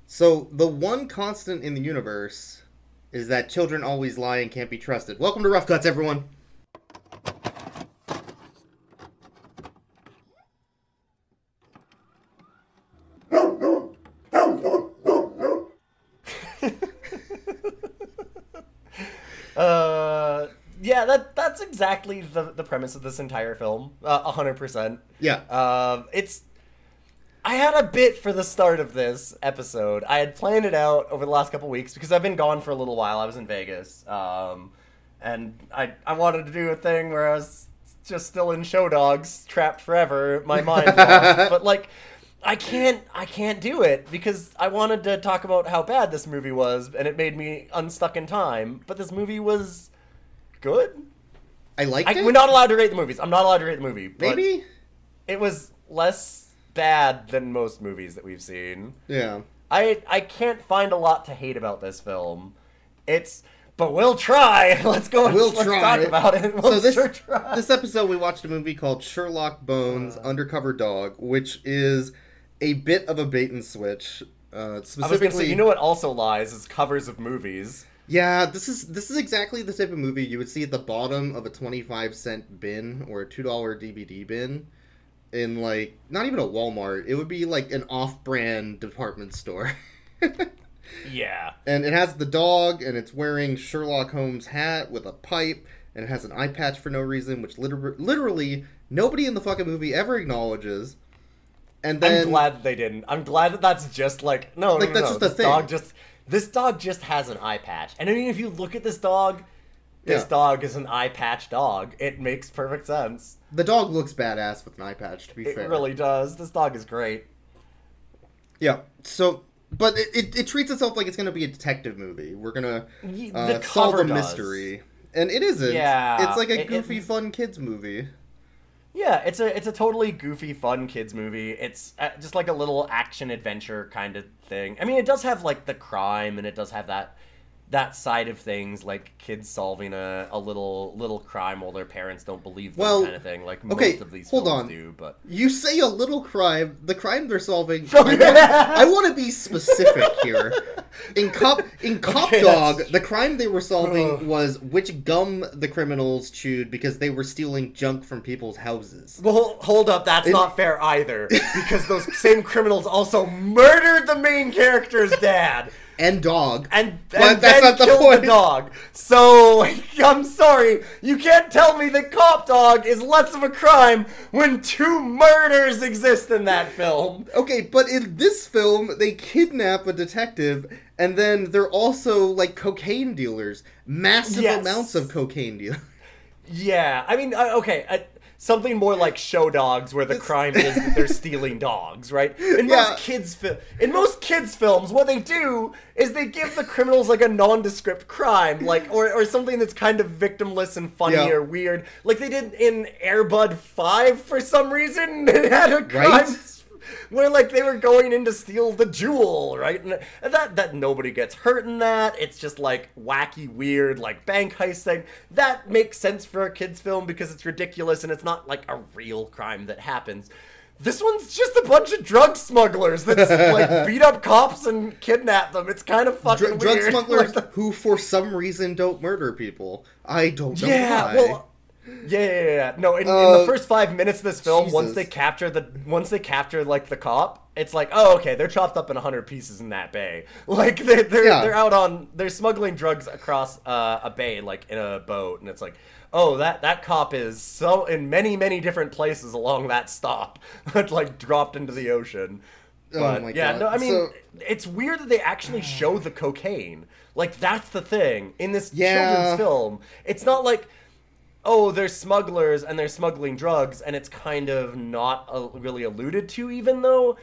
So, the one constant in the universe is that children always lie and can't be trusted. Welcome to Rough Cuts, everyone! Yeah, that's exactly the premise of this entire film. 100%. Yeah. I had a bit for the start of this episode. I had planned it out over the last couple weeks because I've been gone for a little while. I was in Vegas. And I wanted to do a thing where I was just still in Show Dogs, trapped forever, my mind lost. But, like, I can't do it because I wanted to talk about how bad this movie was, and it made me unstuck in time. But this movie was good. I liked it? We're not allowed to rate the movies. I'm not allowed to rate the movie. Maybe? It was less bad than most movies that we've seen. Yeah. I can't find a lot to hate about this film. But we'll try. Let's go. Let's talk about it. This episode we watched a movie called Sherlock Bones Undercover Dog, which is a bit of a bait and switch. I was going to say, you know what also lies is covers of movies. Yeah, this is exactly the type of movie you would see at the bottom of a 25-cent bin or a $2 DVD bin in, like, not even a Walmart. It would be like an off-brand department store. Yeah. And it has the dog, and it's wearing Sherlock Holmes' hat with a pipe, and it has an eye patch for no reason, which literally nobody in the fucking movie ever acknowledges. And then I'm glad they didn't. I'm glad that that's just like that's just a thing. This dog just has an eye patch. And I mean, if you look at this dog is an eye patch dog. It makes perfect sense. The dog looks badass with an eye patch, to be fair. It really does. This dog is great. Yeah. So, but it treats itself like it's going to be a detective movie. We're going to solve a mystery. And it isn't. Yeah. It's like a goofy, fun kids movie. Yeah, it's a totally goofy, fun kids movie. It's just like a little action adventure kind of thing. I mean, it does have like the crime, and it does have that side of things, like kids solving a little crime while their parents don't believe them, kind of thing. Like most of these films do. But you say a little crime, the crime they're solving. I want to be specific here. In Cop Dog, the crime they were solving was which gum the criminals chewed because they were stealing junk from people's houses. Well, hold up, that's not fair either, because those same criminals also murdered the main character's dad. And dog. And then killed the dog. So, I'm sorry, you can't tell me that Cop Dog is less of a crime when 2 murders exist in that film. Okay, but in this film, they kidnap a detective, and then they're also, like, cocaine dealers. Massive amounts of cocaine dealers. Yeah, I mean, something more like Show Dogs, where the crime is that they're stealing dogs, right? In most kids' films, what they do is they give the criminals like a nondescript crime, like or something that's kind of victimless and funny or weird, like they did in Air Bud 5 for some reason. It had a crime where like they were going in to steal the jewel, right? And that nobody gets hurt in that. It's just like wacky, weird, like bank heist thing. That makes sense for a kid's film because it's ridiculous and it's not like a real crime that happens. This one's just a bunch of drug smugglers that like beat up cops and kidnap them. It's kind of fucking weird. Drug smugglers who for some reason don't murder people. I don't know why. Well, yeah. No, in the first 5 minutes of this film, once they capture like the cop, it's like, oh, okay, they're chopped up in 100 pieces in that bay. Like they're smuggling drugs across a bay, like in a boat, and it's like, oh, that cop is so in many different places along that stop, like dropped into the ocean. But, oh my god! No, I mean, it's weird that they actually show the cocaine. Like that's the thing in this children's film. It's not like, oh, they're smugglers and they're smuggling drugs, and it's kind of not really alluded to, even though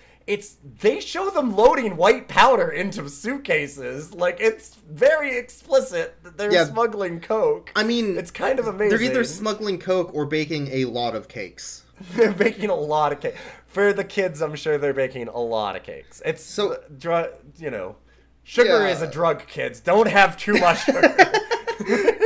they show them loading white powder into suitcases. Like, it's very explicit that they're smuggling coke. I mean, it's kind of amazing. They're either smuggling coke or baking a lot of cakes. They're baking a lot of cake. For the kids, I'm sure they're baking a lot of cakes. It's so, sugar is a drug, kids. Don't have too much sugar.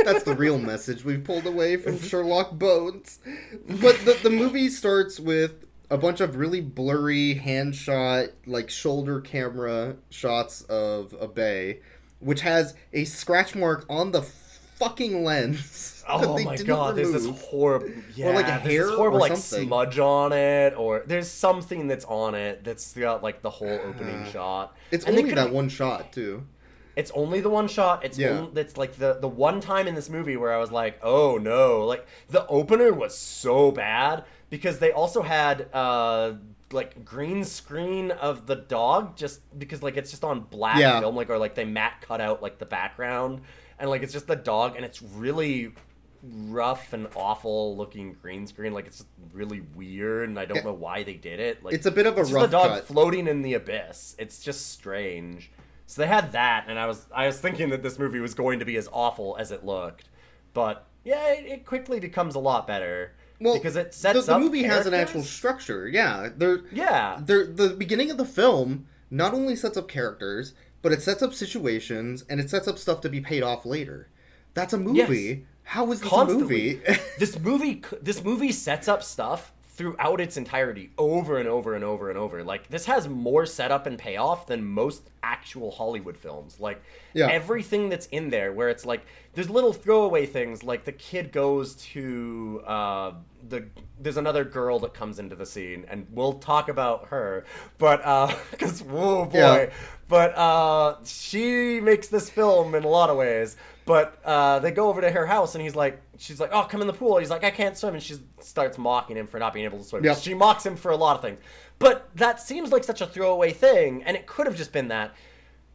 That's the real message we pulled away from Sherlock Bones. But the movie starts with a bunch of really blurry hand shot, like shoulder camera shots of a bay, which has a scratch mark on the fucking lens. Oh my god, remove. there's this horrible, or like a hair this horrible or like something. smudge on it, or there's something that's on it that's got like the whole opening shot. It's and only that one shot too. It's only the one shot. It's like the one time in this movie where I was like, oh no, like the opener was so bad because they also had like green screen of the dog just because like it's just on black film, like, or like they matte cut out like the background and like it's just the dog and it's really rough and awful looking green screen. Like it's just really weird and I don't know why they did it. Like it's a bit of a it's rough just the dog cut. floating in the abyss. It's just strange. So they had that, and I was thinking that this movie was going to be as awful as it looked, but yeah, it quickly becomes a lot better. Well, because it sets the up movie characters. has an actual structure. Yeah, Yeah. The beginning of the film not only sets up characters, but it sets up situations and it sets up stuff to be paid off later. That's a movie. Yes. How is this Constantly. a movie? This movie sets up stuff throughout its entirety, over and over and over and over. Like, this has more setup and payoff than most actual Hollywood films. Like, everything that's in there, where it's like, there's little throwaway things, like the kid goes to, there's another girl that comes into the scene, and we'll talk about her, but, because, whoa, boy. Yeah. But, she makes this film in a lot of ways. But they go over to her house, and she's like, oh, come in the pool. He's like, I can't swim. And she starts mocking him for not being able to swim. Yep. She mocks him for a lot of things. But that seems like such a throwaway thing, and it could have just been that.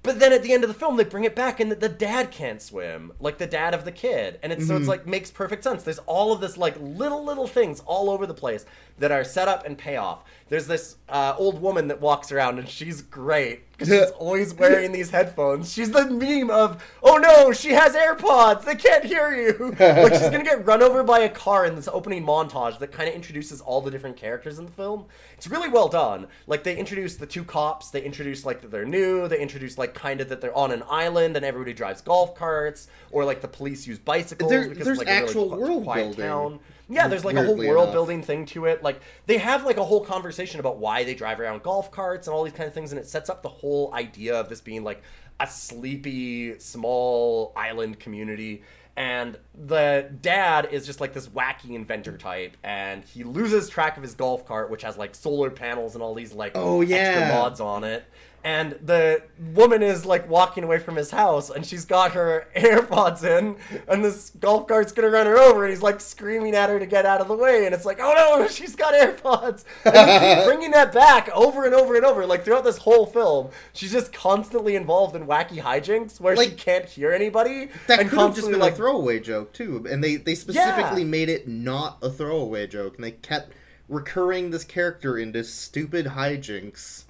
But then at the end of the film, they bring it back, and the dad can't swim, like the dad of the kid. And so it's like, makes perfect sense. There's all of this, like, little things all over the place that are set up and pay off. There's this old woman that walks around, and she's great, because she's always wearing these headphones. She's the meme of, oh no, she has AirPods, they can't hear you. Like, she's gonna get run over by a car in this opening montage that kind of introduces all the different characters in the film. It's really well done. Like, they introduce the two cops, they introduce, like, that they're new, they introduce, like, kind of that they're on an island and everybody drives golf carts, or, like, the police use bicycles. Because there's like, actual a really world building. Town. Yeah, there's like a whole world building thing to it. Like, they have like a whole conversation about why they drive around golf carts and all these kind of things, and it sets up the whole idea of this being like a sleepy, small island community. And the dad is just like this wacky inventor type, and he loses track of his golf cart, which has like solar panels and all these like extra mods on it. And the woman is like walking away from his house, and she's got her AirPods in, and this golf cart's gonna run her over, and he's like screaming at her to get out of the way, and it's like, oh no, she's got AirPods. And they keep bringing that back over and over and over, like throughout this whole film. She's just constantly involved in wacky hijinks where she can't hear anybody. That could have just been like a throwaway joke too, and they specifically made it not a throwaway joke, and they kept recurring this character into stupid hijinks.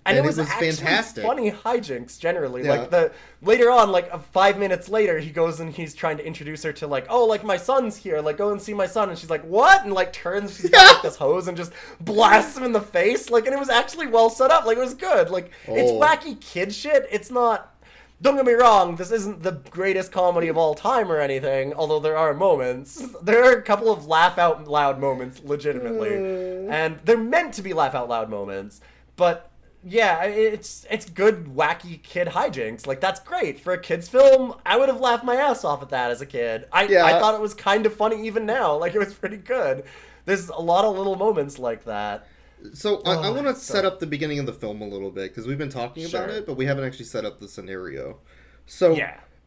And it was actually fantastic. Funny hijinks generally. Yeah. Like later on, like 5 minutes later, he goes and he's trying to introduce her to like, oh, like my son's here, like go and see my son, and she's like, what? And like turns, she's got like this hose and just blasts him in the face. Like, and it was actually well set up. Like, it was good. Like, it's wacky kid shit. It's not. Don't get me wrong, this isn't the greatest comedy of all time or anything, although there are moments. There are a couple of laugh out loud moments, legitimately, and they're meant to be laugh out loud moments, but. Yeah, it's good, wacky kid hijinks. Like, that's great. For a kid's film, I would have laughed my ass off at that as a kid. I thought it was kind of funny even now. Like, it was pretty good. There's a lot of little moments like that. So, I want to set up the beginning of the film a little bit, because we've been talking about it, but we haven't actually set up the scenario. So,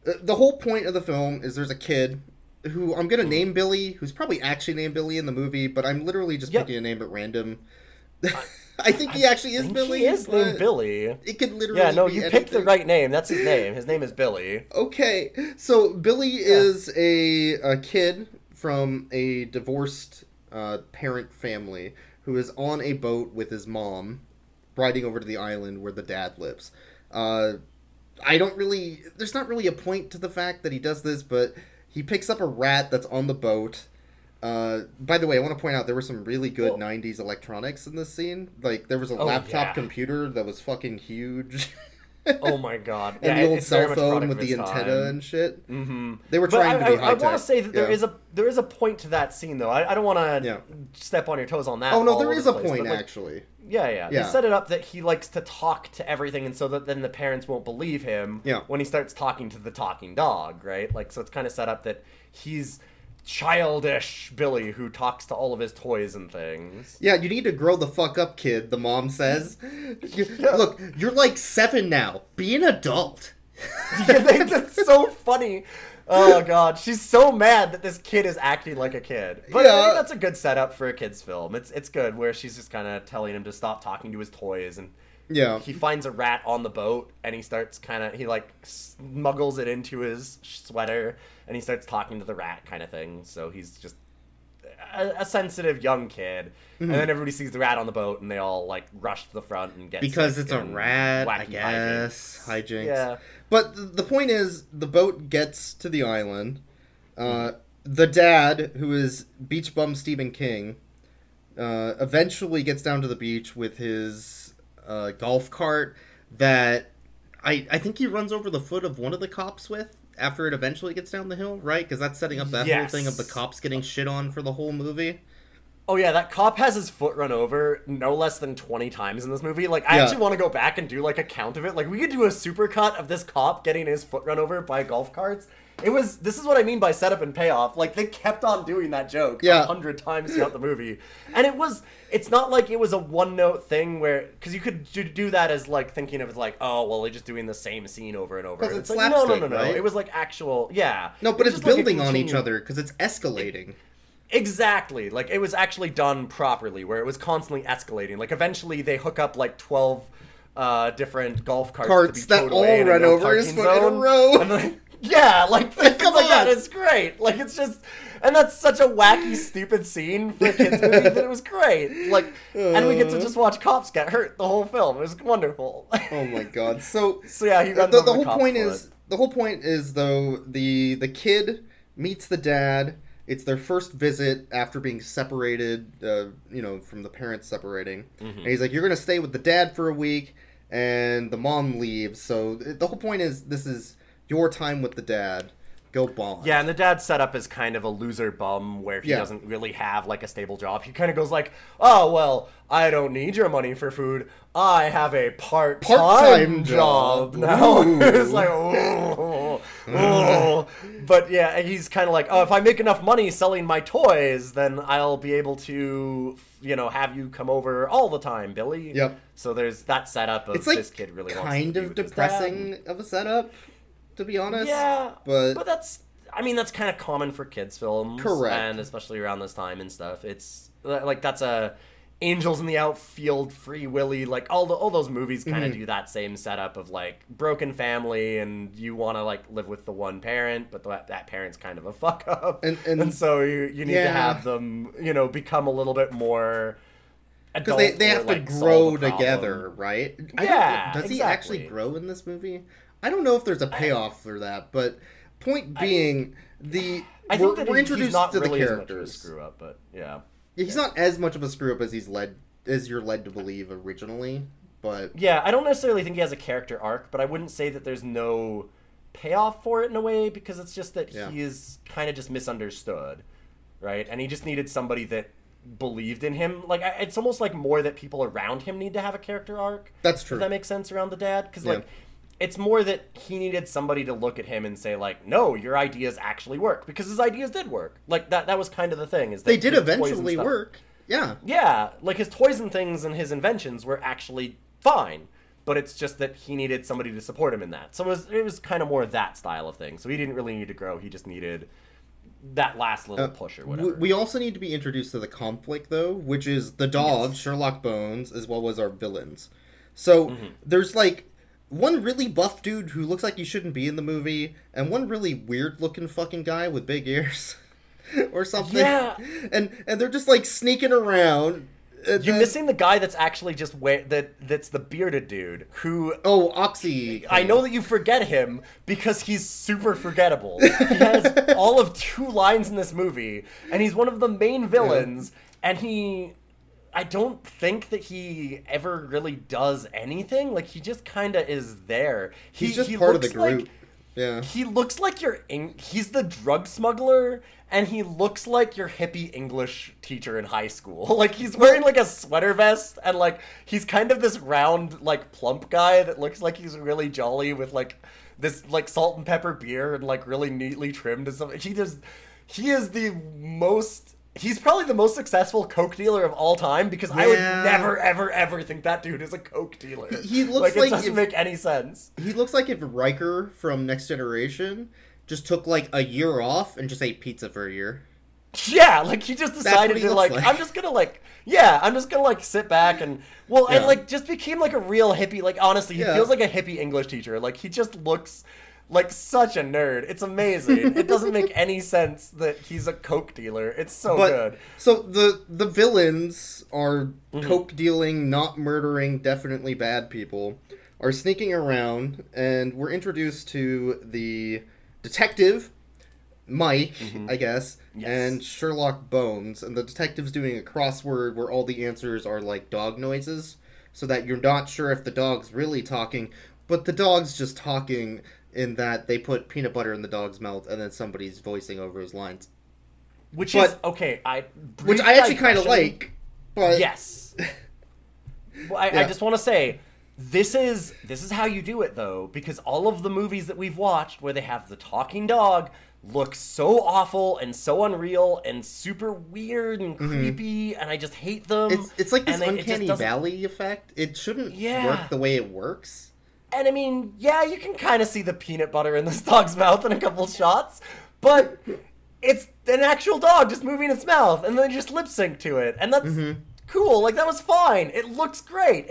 the whole point of the film is there's a kid who I'm going to name Billy, who's probably actually named Billy in the movie, but I'm literally just picking a name at random. I think he actually is Billy. He is named Billy. It could literally be you picked the right name. That's his name. His name is Billy. Okay. So Billy is a kid from a divorced parent family who is on a boat with his mom riding over to the island where the dad lives. There's not really a point to the fact that he does this, but he picks up a rat that's on the boat. By the way, I want to point out there were some really good 90s electronics in this scene. Like, there was a laptop computer that was fucking huge. Oh my god! And the old cell phone with the antenna and shit. Mm-hmm. They were trying to be high tech. I want to say that there is a point to that scene, though. I don't want to step on your toes on that. Oh no, there is a point actually. Yeah. They set it up that he likes to talk to everything, and so that then the parents won't believe him when he starts talking to the talking dog, right? Like, so it's kind of set up that he's childish Billy who talks to all of his toys and things. Yeah, you need to grow the fuck up, kid, the mom says. Look, you're like 7 now. Be an adult. That's so funny. Oh god, she's so mad that this kid is acting like a kid. But I think that's a good setup for a kid's film. It's good, where she's just kind of telling him to stop talking to his toys, and he finds a rat on the boat, and he starts he like smuggles it into his sweater, and he starts talking to the rat kind of thing. So he's just a sensitive young kid, and then everybody sees the rat on the boat, and they all like rush to the front and get because it's a rat, I guess. Hijinks. Yeah. But the point is, the boat gets to the island. The dad, who is beach bum Stephen King, eventually gets down to the beach with his golf cart that I think he runs over the foot of one of the cops with after it eventually gets down the hill, right? Because that's setting up that whole thing of the cops getting shit on for the whole movie. Oh yeah, that cop has his foot run over no less than 20 times in this movie. Like, I actually want to go back and do like a count of it. Like, we could do a supercut of this cop getting his foot run over by golf carts. This is what I mean by setup and payoff. Like, they kept on doing that joke 100 times throughout the movie. And it's not like it was a one-note thing where, because you could do that as like thinking of it like, oh, well, they're just doing the same scene over and over. Because it's like, slapstick, no. right? It was like actual, No, but it's building on each other because it's escalating. Exactly. Like, it was actually done properly, where it was constantly escalating. Like, eventually they hook up like 12 different golf carts that all run over his foot in a row. And then, like things like that is great. Like, it's just, and that's such a wacky, stupid scene for a kids movie that it was great. Like, and we get to just watch cops get hurt the whole film. It was wonderful. Oh my god. So yeah, he runs over the whole point is the whole point is though the kid meets the dad. It's their first visit after being separated, from the parents separating. Mm-hmm. And he's like, you're going to stay with the dad for a week, and the mom leaves. So the whole point is, this is your time with the dad. Go bond. Yeah, and the dad's set up as kind of a loser bum where he doesn't really have like a stable job. He kind of goes like, oh, well, I don't need your money for food. I have a part-time job now. It's like, oh. But yeah, he's kind of like, oh, if I make enough money selling my toys, then I'll be able to, have you come over all the time, Billy. Yep. So there's that setup of this kid really wants to be with his dad. Kind of depressing of a setup, to be honest. Yeah, but that's kind of common for kids' films. Correct. And especially around this time and stuff. It's, like, that's a Angels in the Outfield, Free Willy, like, all those movies kind of do that same setup of, like, broken family, and you want to, like, live with the one parent, but that parent's kind of a fuck-up. And so you need to have them, become a little bit more adult. Because they have to grow together, right? Does he actually grow in this movie? I don't know if there's a payoff for that, but point being, we're introduced to the characters. Screw up, but yeah. He's not as much of a screw up as you're led to believe originally, but yeah, I don't necessarily think he has a character arc, but I wouldn't say that there's no payoff for it in a way, because it's just that he is kind of just misunderstood, right? And he just needed somebody that believed in him. Like, it's almost like more that people around him need to have a character arc. That's true. Does that make sense around the dad? Because like, it's more that he needed somebody to look at him and say, like, no, your ideas actually work. Because his ideas did work. Like, that was kind of the thing. Is that they did eventually work. Yeah. Yeah. Like, his toys and things and his inventions were actually fine. But it's just that he needed somebody to support him in that. So it was kind of more that style of thing. So he didn't really need to grow. He just needed that last little push or whatever. We also need to be introduced to the conflict, though, which is the dog, Sherlock Bones, as well as our villains. So there's, like, one really buff dude who looks like he shouldn't be in the movie, and one really weird-looking fucking guy with big ears, or something. Yeah. And they're just, like, sneaking around. You're missing the guy that's actually just that's the bearded dude who... Oh, Oxy. I know that you forget him because he's super forgettable. He has all of 2 lines in this movie, and he's one of the main villains, and he... I don't think that he ever really does anything. Like, he just kind of is there. He's just part of the group. Like, yeah. He looks like he's the drug smuggler, and he looks like your hippie English teacher in high school. Like, he's wearing, like, a sweater vest, and, like, he's kind of this round, like, plump guy that looks like he's really jolly with, like, this, like, salt and pepper beer and, like, really neatly trimmed and stuff. He's probably the most successful coke dealer of all time, because I would never, ever, ever think that dude is a coke dealer. He looks like it doesn't make any sense. He looks like if Riker from Next Generation just took, like, a year off and just ate pizza for a year. Yeah, like, he just decided to, like, I'm just gonna sit back and, and, like, just became, like, a real hippie. Like, honestly, he feels like a hippie English teacher. Like, he just looks like such a nerd. It's amazing. It doesn't make any sense that he's a coke dealer. It's so good. So the villains are coke dealing, not murdering, definitely bad people, are sneaking around, and we're introduced to the detective, Mike, I guess, and Sherlock Bones, and the detective's doing a crossword where all the answers are like dog noises, so that you're not sure if the dog's really talking, but the dog's just talking in that they put peanut butter in the dog's mouth and then somebody's voicing over his lines. Which I actually kind of like, but... Yes. Well, I just want to say, this is how you do it, though, because all of the movies that we've watched where they have the talking dog look so awful and so unreal and super weird and creepy, and I just hate them. It's like this uncanny valley effect. It shouldn't work the way it works. And I mean, you can kind of see the peanut butter in this dog's mouth in a couple shots, but it's an actual dog just moving its mouth, and then just lip sync to it, and that's cool. Like, that was fine. It looks great.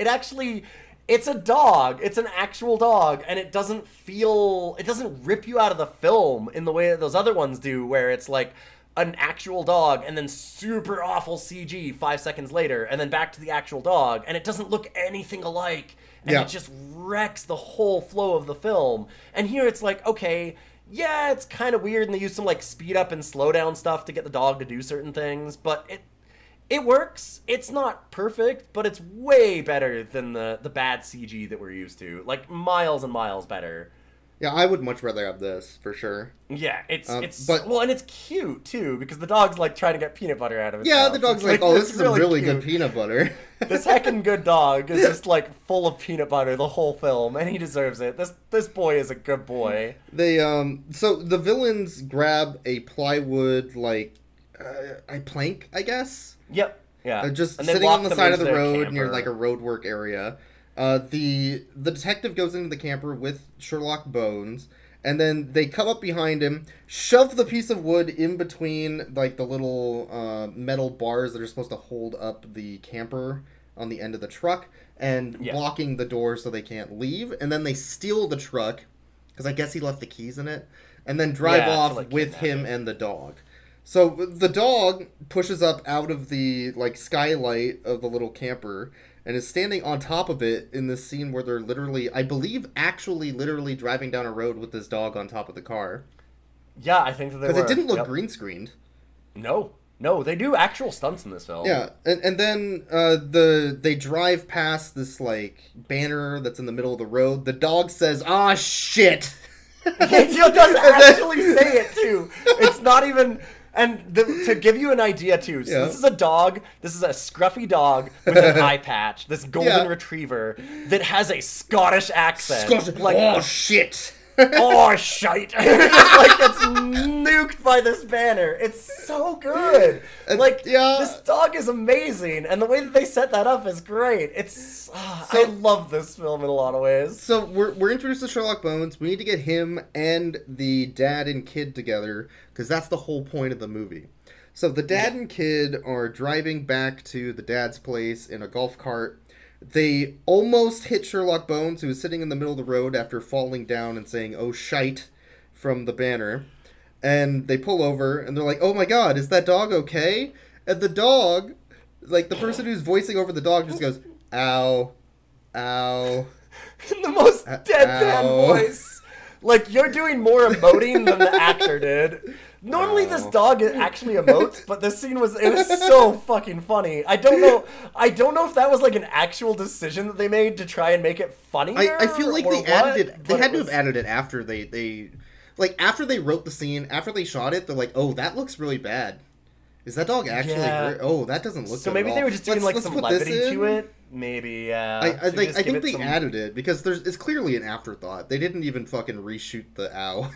It's a dog. It's an actual dog, and it doesn't rip you out of the film in the way that those other ones do, where it's like an actual dog and then super awful CG 5 seconds later, and then back to the actual dog, and it doesn't look anything alike. And it just wrecks the whole flow of the film. And here it's like, okay, it's kind of weird, and they use some, like, speed up and slow down stuff to get the dog to do certain things, but it works. It's not perfect, but it's way better than the bad CG that we're used to. Like, miles and miles better. Yeah, I would much rather have this, for sure. Yeah, and it's cute, too, because the dog's, like, trying to get peanut butter out of it. Yeah, the dog's like, oh, this is a really good peanut butter. This heckin' good dog is just, like, full of peanut butter the whole film, and he deserves it. This boy is a good boy. So the villains grab a plywood, like, a plank, I guess? Yep, yeah. Just sitting on the side of the road near, like, a roadwork area. The detective goes into the camper with Sherlock Bones, and then they come up behind him, shove the piece of wood in between, like, the little metal bars that are supposed to hold up the camper on the end of the truck, and blocking the door so they can't leave, and then they steal the truck, because I guess he left the keys in it, and then drive off with him and the dog. So the dog pushes up out of the, like, skylight of the little camper, and is standing on top of it in this scene where they're literally, I believe, actually literally driving down a road with this dog on top of the car. Yeah, I think that they were. Because it didn't look green screened. No, they do actual stunts in this film. Yeah, and then they drive past this, like, banner that's in the middle of the road. The dog says, "Ah, shit!" He does actually say it, too. It's not even... And to give you an idea, too, so this is a dog, this is a scruffy dog with an eye patch, this golden retriever that has a Scottish accent. Like, oh, shit. Oh, shite. Like, it's nuked by this banner. It's so good. This dog is amazing, and the way that they set that up is great. I love this film in a lot of ways. So we're introduced to Sherlock Bones. We need to get him and the dad and kid together, because that's the whole point of the movie. So the dad and kid are driving back to the dad's place in a golf cart. They almost hit Sherlock Bones, who was sitting in the middle of the road after falling down and saying, "Oh, shite," from the banner. And they pull over, and they're like, "Oh my god, is that dog okay?" And the dog, like, the person who's voicing over the dog just goes, "Ow, ow." In the most deadpan voice. Like, you're doing more emoting than the actor did. Normally this dog actually emotes, but this scene was so fucking funny. I don't know if that was like an actual decision that they made to try and make it funnier. I feel like they added it. They had to have added it after they like after they wrote the scene, after they shot it. They're like, oh, that looks really bad. Is that dog actually? Yeah. Oh, that doesn't look. So good maybe at they all. were just doing like some levity to it. Maybe, yeah. I think they added it because it's clearly an afterthought. They didn't even fucking reshoot the ow.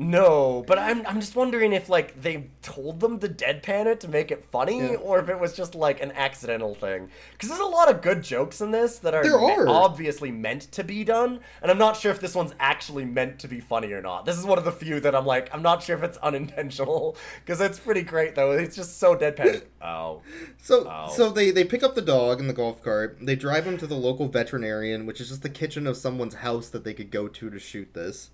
No, but I'm just wondering if like they told them to deadpan it to make it funny, or if it was just like an accidental thing. Because there's a lot of good jokes in this that are obviously meant to be done, and I'm not sure if this one's actually meant to be funny or not. This is one of the few that I'm like, I'm not sure if it's unintentional, because it's pretty great though. It's just so deadpan. So they pick up the dog in the golf cart. They drive him to the local veterinarian, which is just the kitchen of someone's house that they could go to shoot this.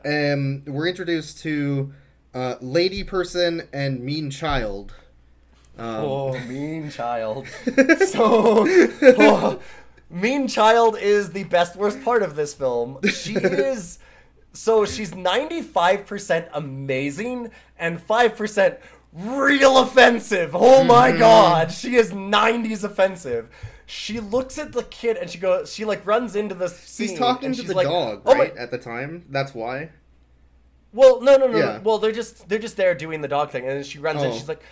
And we're introduced to Lady Person and Mean Child. Mean Child. Mean Child is the best worst part of this film. She's 95% amazing and 5% real offensive. Oh my god, she is 90s offensive. She looks at the kid and she like runs into the scene. She's talking to the like, dog, right? At the time, that's why. Well, no. Yeah. Well, they're just there doing the dog thing, and then she runs in. She's like,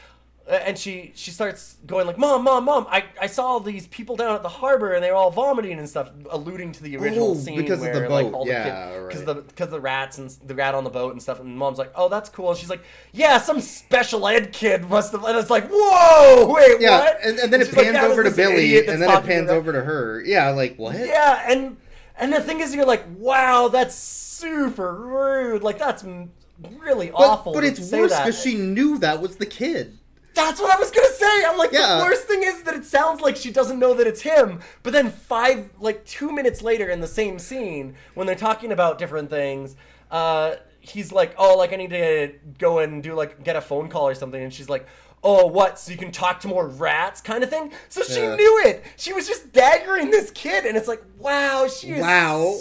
and she starts going like, Mom, I saw all these people down at the harbor and they were all vomiting and stuff, alluding to the original scene because where of the boat. Like all the kids, because the rats and the rat on the boat and stuff. And Mom's like, oh, that's cool. And she's like, yeah, some special ed kid must have. And it's like, whoa, wait, what? And then it pans over to Billy, and then it pans over to her. Yeah, like what? Yeah, and the thing is, you're like, wow, that's super rude. Like that's really awful. But it's worse because she knew that was the kid. That's what I was gonna say. I'm like, the worst thing is that it sounds like she doesn't know that it's him. But then 2 minutes later in the same scene, when they're talking about different things, he's like, oh, like I need to go and do like get a phone call or something, and she's like, oh, what? So you can talk to more rats, kind of thing. So she knew it. She was just daggering this kid, and it's like, wow, she is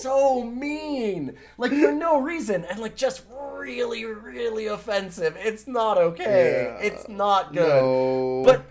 so mean, like for no reason, and like just really, really offensive. It's not okay. Yeah. It's not good. No. But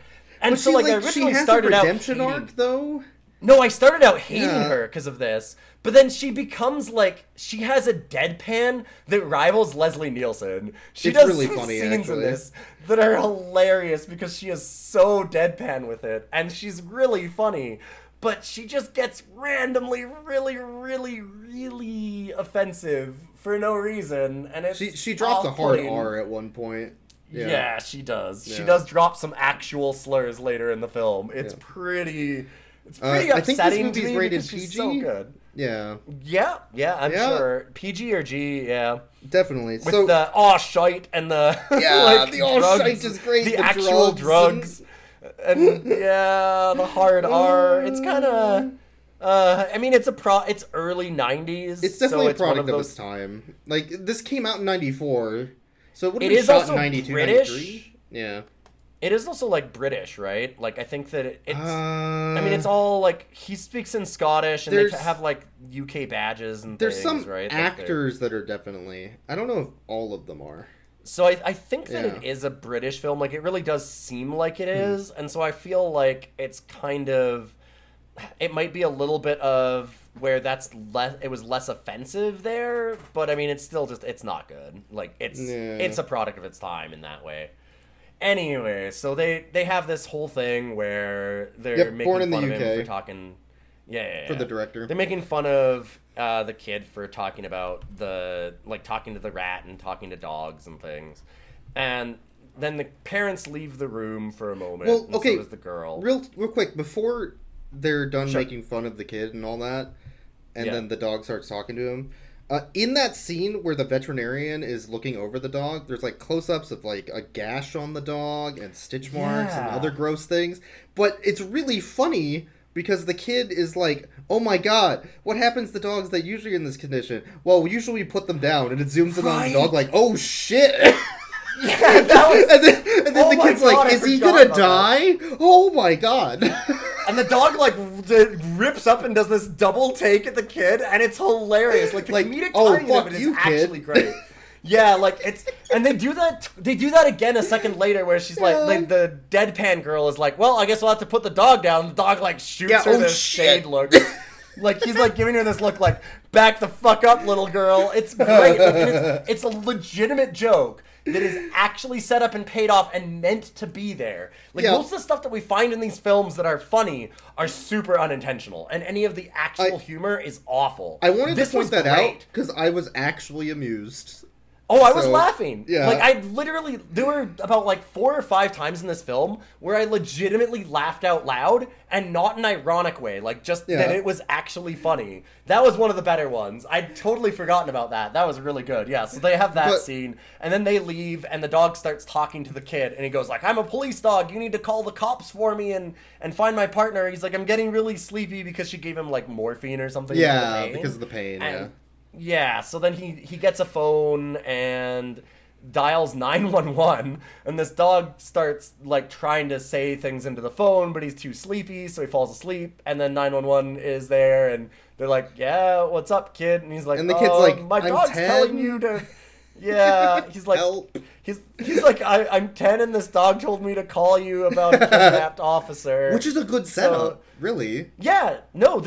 so like I originally started out redemption arc though. No, I started out hating her because of this, but then she becomes like she has a deadpan that rivals Leslie Nielsen. She does really some funny scenes in this that are hilarious because she is so deadpan with it, and she's really funny. But she just gets randomly really, really, really offensive for no reason, and it's she drops a hard R at one point. Yeah, she does. Yeah. She does drop some actual slurs later in the film. It's pretty. It's pretty upsetting. I think this movie's rated PG. She's so good. Yeah. Yeah, I'm sure. PG or G, yeah. Definitely. With the shite and the like, the shite is great. The actual drugs. And the hard R. It's kind of I mean, it's early 90s. It's definitely a product of its time. Like this came out in 94. So it would have been shot in 92, British. 93. Yeah. It is also, like, British, right? Like, I think that it's... I mean, it's all, like, he speaks in Scottish, and they have, like, UK badges and things, right? There's some actors that are definitely... I don't know if all of them are. So I think that it is a British film. Like, it really does seem like it is. And so I feel like it's kind of... It might be a little bit of where it was less offensive there. But, I mean, it's still just... It's not good. Like, it's a product of its time in that way. Anyway, so they have this whole thing where they're making fun of him for talking... For the director. They're making fun of the kid for talking about talking to the rat and talking to dogs and things. And then the parents leave the room for a moment, and so does the girl. Real quick, before they're done making fun of the kid and all that, and then the dog starts talking to him... in that scene where the veterinarian is looking over the dog, there's like close-ups of like a gash on the dog and stitch marks and other gross things. But it's really funny because the kid is like, oh my god, what happens to dogs that usually are in this condition? Well, usually we put them down, and it zooms in on the dog like, oh shit! And then the kid's like, is he gonna die? Oh my god. And the dog, like, rips up and does this double take at the kid, and it's hilarious. Like, the comedic timing of it is actually great. Yeah, like it's, and they do that again a second later, where she's like the deadpan girl is like, well, I guess we'll have to put the dog down. The dog like shoots her this shade look. Like he's like giving her this look like, back the fuck up, little girl. It's great. Like, it's a legitimate joke that is actually set up and paid off and meant to be there. Like most of the stuff that we find in these films that are funny are super unintentional, and any of the actual humor is awful. I wanted to point that out because I was actually amused. Oh, I was laughing. Yeah. Like, I literally, there were about, like, 4 or 5 times in this film where I legitimately laughed out loud, and not in an ironic way. Like, just that it was actually funny. That was one of the better ones. I'd totally forgotten about that. That was really good. Yeah, so they have that scene, and then they leave, and the dog starts talking to the kid, and he goes, like, I'm a police dog. You need to call the cops for me and find my partner. He's like, I'm getting really sleepy because she gave him, like, morphine or something. Yeah, because of the pain, Yeah, so then he gets a phone and dials 911, and this dog starts, like, trying to say things into the phone, but he's too sleepy, so he falls asleep, and then 911 is there, and they're like, yeah, what's up, kid? And he's like, and the kid's like, my dog's 10. telling you to... Yeah, he's like, help. He's like, I'm 10, and this dog told me to call you about a kidnapped officer. Which is a good setup, really. Yeah, no,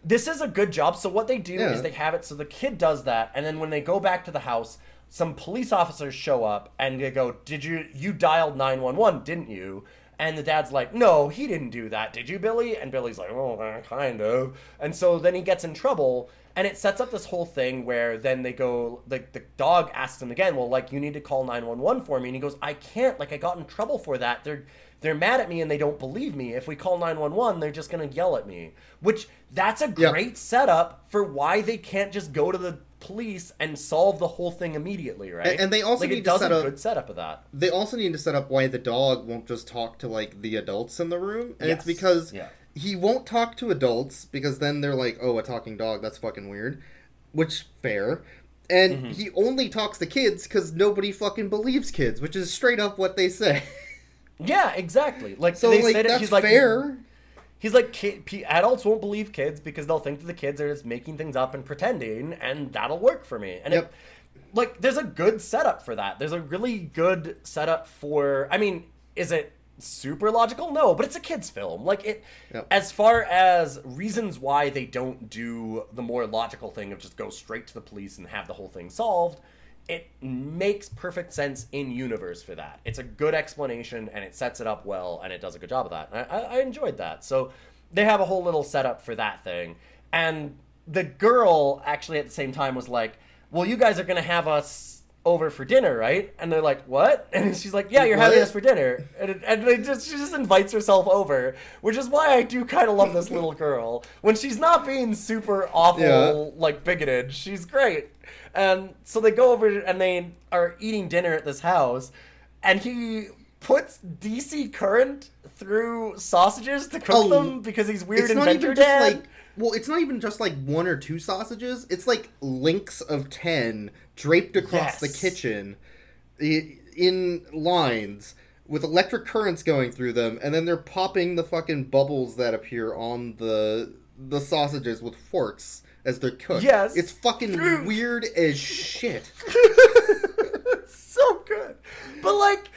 this is a good job. So what they do is they have it so the kid does that, and then when they go back to the house, some police officers show up, and they go, you dialed 911, didn't you? And the dad's like, no, he didn't do that. Did you, Billy? And Billy's like, oh, kind of. And so then he gets in trouble, and it sets up this whole thing where then they go, like, the dog asks him again, well, like, you need to call 911 for me. And he goes, I can't. Like, I got in trouble for that. They're mad at me and they don't believe me. If we call 911, they're just going to yell at me. Which, that's a great setup for why they can't just go to the police and solve the whole thing immediately, right? And they also need to set up... good setup of that. They also need to set up why the dog won't just talk to, like, the adults in the room. And it's because he won't talk to adults, because then they're like, oh, a talking dog, that's fucking weird. Which, fair. And he only talks to kids because nobody fucking believes kids, which is straight up what they say. Yeah, exactly. Like, so, they like, said that's he's like, fair. He's like, adults won't believe kids because they'll think that the kids are just making things up and pretending, and that'll work for me. And like, there's a good setup for that. There's a really good setup for, I mean, is it super logical? No, but it's a kid's film. Like, as far as reasons why they don't do the more logical thing of just go straight to the police and have the whole thing solved, it makes perfect sense in universe for that. It's a good explanation, and it sets it up well, and it does a good job of that. And I enjoyed that. So they have a whole little setup for that thing. And the girl actually at the same time was like, well, you guys are going to have us over for dinner, right? And they're like, what? And she's like, yeah, you're having us for dinner. And she just invites herself over, which is why I do kind of love this little girl. When she's not being super awful, like, bigoted, she's great. And so they go over and they are eating dinner at this house, and he puts DC current through sausages to cook them because he's weird inventor dad. Well, it's not even just, like, 1 or 2 sausages. It's, like, links of 10 draped across the kitchen in lines with electric currents going through them, and then they're popping the fucking bubbles that appear on the sausages with forks as they're cooked. Yes. It's fucking weird as shit. It's so good. But, like,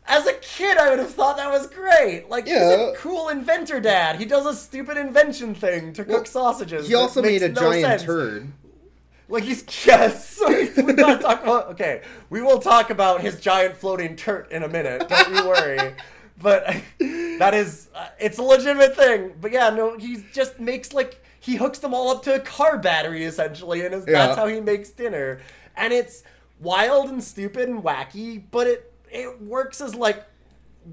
as a kid, I would have thought that was great. Like, he's a cool inventor dad. He does a stupid invention thing to cook sausages. He also made a giant turd. Like, so we gotta talk about... Okay, we will talk about his giant floating turd in a minute. Don't you worry. But that is... it's a legitimate thing. But yeah, no, he just makes, like... He hooks them all up to a car battery, essentially, and that's how he makes dinner. And it's wild and stupid and wacky, but it works as, like,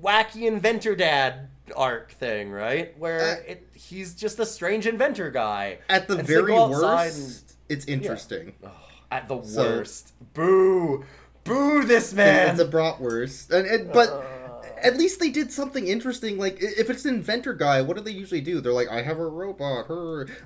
wacky inventor dad arc thing, right? Where he's just a strange inventor guy. At the very worst, it's interesting. Yeah. Oh, at the worst. Boo! Boo this man! It's a bratwurst. But at least they did something interesting. Like, if it's an inventor guy, what do they usually do? They're like, I have a robot,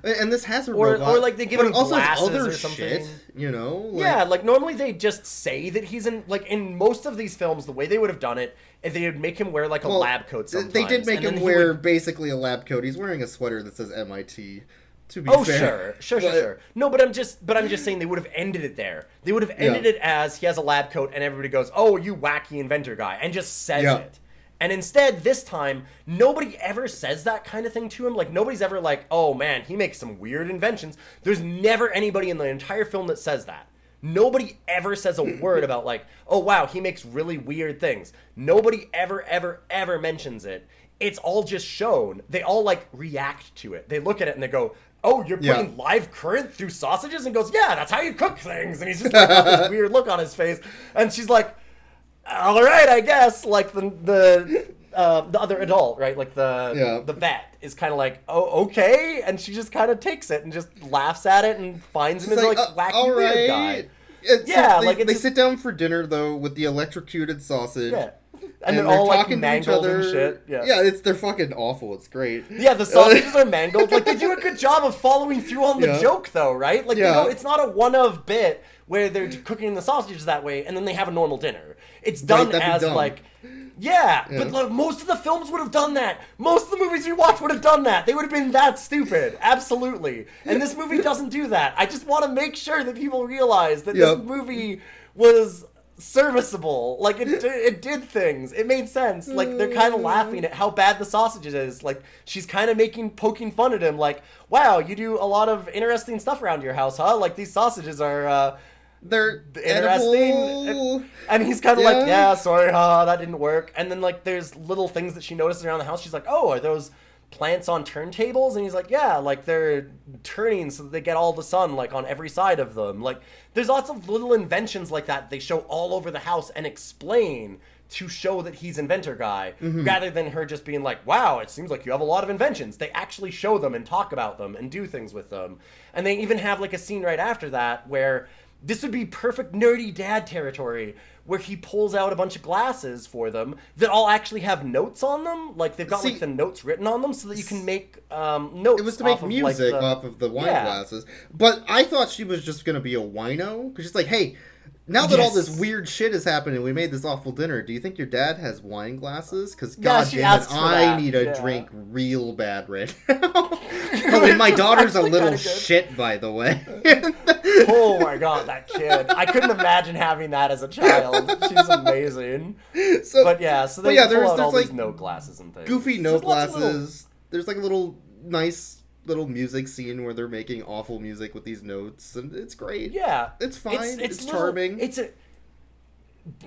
and this has a robot. Or like they give him glasses other or something. Shit, you know? Like, yeah, like normally they just say that he's in, like in most of these films, the way they would have done it, if they would make him wear like a lab coat sometimes. They did make him wear basically a lab coat. He's wearing a sweater that says MIT. To be fair. Sure. No, but I'm just saying they would have ended it there. They would have ended it as he has a lab coat and everybody goes, "Oh, you wacky inventor guy," and just says it. And instead, this time, nobody ever says that kind of thing to him. Like, nobody's ever like, "Oh man, he makes some weird inventions." There's never anybody in the entire film that says that. Nobody ever says a word about like, "Oh wow, he makes really weird things." Nobody ever mentions it. It's all just shown. They all like react to it. They look at it and they go, "Oh, you're putting live current through sausages?" And goes, "Yeah, that's how you cook things." And he's just like got this weird look on his face. And she's like, "All right, I guess." Like the other adult, right? Like the vet is kind of like, "Oh, okay." And she just kind of takes it and just laughs at it and finds him as like wacky weird guy. They sit down for dinner though with the electrocuted sausage. Yeah. And they're all like mangled and shit. Yeah, they're fucking awful. It's great. Yeah, the sausages are mangled. Like, they do a good job of following through on the joke, though, right? Like, it's not a one-of bit where they're cooking the sausages that way and then they have a normal dinner. It's done as like, but like, most of the films would have done that. Most of the movies we watch would have done that. They would have been that stupid. Absolutely. And this movie doesn't do that. I just want to make sure that people realize that this movie was serviceable. Like, it did things. It made sense. Like, they're kind of laughing at how bad the sausage is. Like, she's kind of poking fun at him. Like, wow, you do a lot of interesting stuff around your house, huh? Like, these sausages are, they're interesting. edible. And he's kind of like, yeah, sorry, that didn't work. And then, like, there's little things that she notices around the house. She's like, "Oh, are those plants on turntables?" And he's like, "Yeah, like they're turning so that they get all the sun like on every side of them." Like, there's lots of little inventions like that they show all over the house and explain to show that he's inventor guy, rather than her just being like, "Wow, it seems like you have a lot of inventions." They actually show them and talk about them and do things with them. And they even have like a scene right after that where this would be perfect nerdy dad territory, where he pulls out a bunch of glasses for them that all actually have notes on them. Like, they've got like the notes written on them so that you can make notes. It was to make music off of the wine glasses. But I thought she was just going to be a wino. Because she's like, "Hey, now that all this weird shit is happening, we made this awful dinner. Do you think your dad has wine glasses? Because goddamn it, I need a drink real bad right now." And my daughter's a little shit, by the way. Oh my god, that kid! I couldn't imagine having that as a child. She's amazing. So they pull out all these note glasses and things. Goofy note glasses. There's like a little nice little music scene where they're making awful music with these notes, and it's great. Yeah, it's fine. It's charming. It's a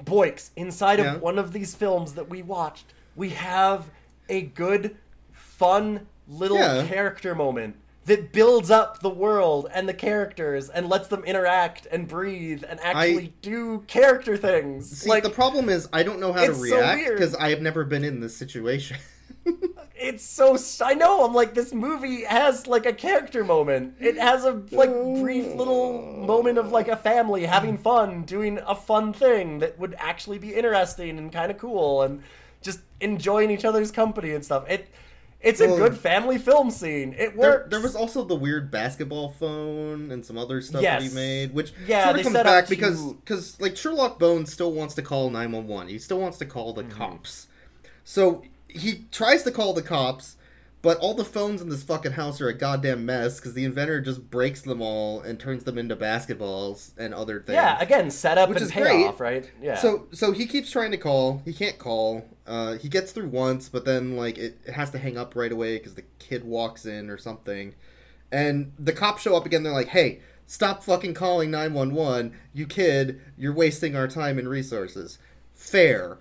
Boyks inside of one of these films that we watched. We have a good, fun little character moment that builds up the world and the characters and lets them interact and breathe and actually do character things. See, like, the problem is I don't know how to react because I have never been in this situation. It's so... I know, I'm like, this movie has, like, a character moment. It has a, like, brief little moment of, like, a family having fun, doing a fun thing that would actually be interesting and kind of cool, and just enjoying each other's company and stuff. It's a good family film scene. It works. There was also the weird basketball phone and some other stuff that he made, which sort of comes back because, like, Sherlock Bones still wants to call 911. He still wants to call the cops. So he tries to call the cops, but all the phones in this fucking house are a goddamn mess because the inventor just breaks them all and turns them into basketballs and other things. Yeah, again, setup and payoff, right? Yeah. So he keeps trying to call. He can't call. He gets through once, but then like it has to hang up right away because the kid walks in or something. And the cops show up again. They're like, "Hey, stop fucking calling 911. You kid, you're wasting our time and resources." Fair,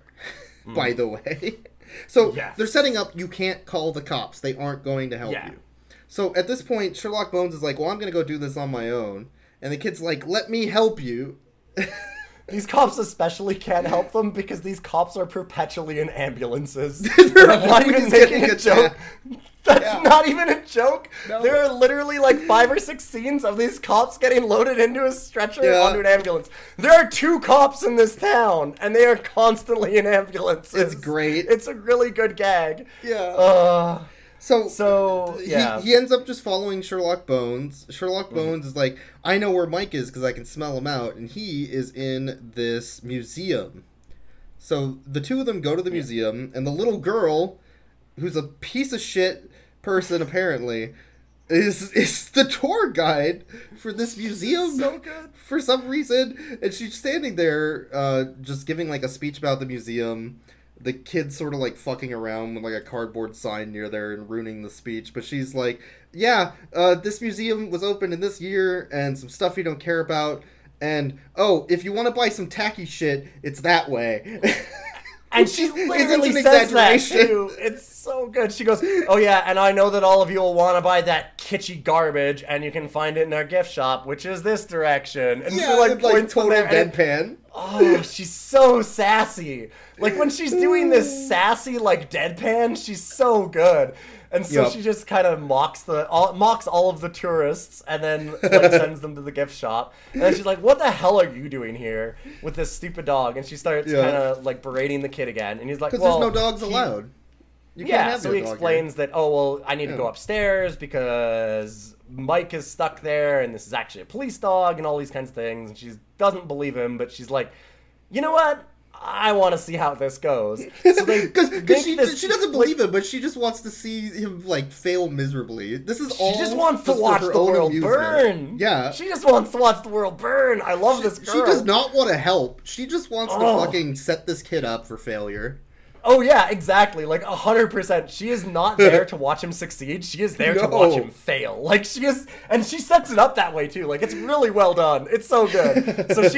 by the way. So they're setting up you can't call the cops. They aren't going to help you. So at this point, Sherlock Bones is like, "Well, I'm going to go do this on my own." And the kid's like, "Let me help you." These cops especially can't help them because these cops are perpetually in ambulances. I'm not even making a joke. That's not even a joke. No. There are literally like 5 or 6 scenes of these cops getting loaded into a stretcher onto an ambulance. There are 2 cops in this town, and they are constantly in ambulances. It's great. It's a really good gag. Yeah. So yeah. He ends up just following Sherlock Bones. Sherlock Bones is like, "I know where Mike is because I can smell him out," and he is in this museum. So the two of them go to the museum, and the little girl, who's a piece of shit person apparently, is the tour guide for this museum. So good. For some reason, and she's standing there, just giving like a speech about the museum. The kid's sort of like fucking around with like a cardboard sign near there and ruining the speech. But she's like, "Yeah, this museum was opened in this year, and some stuff you don't care about. And oh, if you want to buy some tacky shit, it's that way." And she literally says that too. It's so good. She goes, "Oh yeah, and I know that all of you will want to buy that kitschy garbage, and you can find it in our gift shop, which is this direction." And yeah, she like points total there, deadpan. Oh, she's so sassy. Like when she's doing this sassy like deadpan, she's so good. And so she just kind of mocks all of the tourists and then like sends them to the gift shop. And then she's like, "What the hell are you doing here with this stupid dog?" And she starts kind of like berating the kid again. And he's like, "Because there's no dogs allowed." You can't have so he explains that, "Oh, well, I need to go upstairs because Mike is stuck there and this is actually a police dog," and all these kinds of things. And she doesn't believe him, but she's like, "You know what? I want to see how this goes." So because she doesn't believe him, but she just wants to see him like fail miserably. This is all. She just wants to watch the world burn. Yeah, she just wants to watch the world burn. I love this girl. She does not want to help. She just wants to fucking set this kid up for failure. Oh yeah, exactly. Like 100%. She is not there to watch him succeed. She is there to watch him fail. Like she is, and she sets it up that way too. Like it's really well done. It's so good. So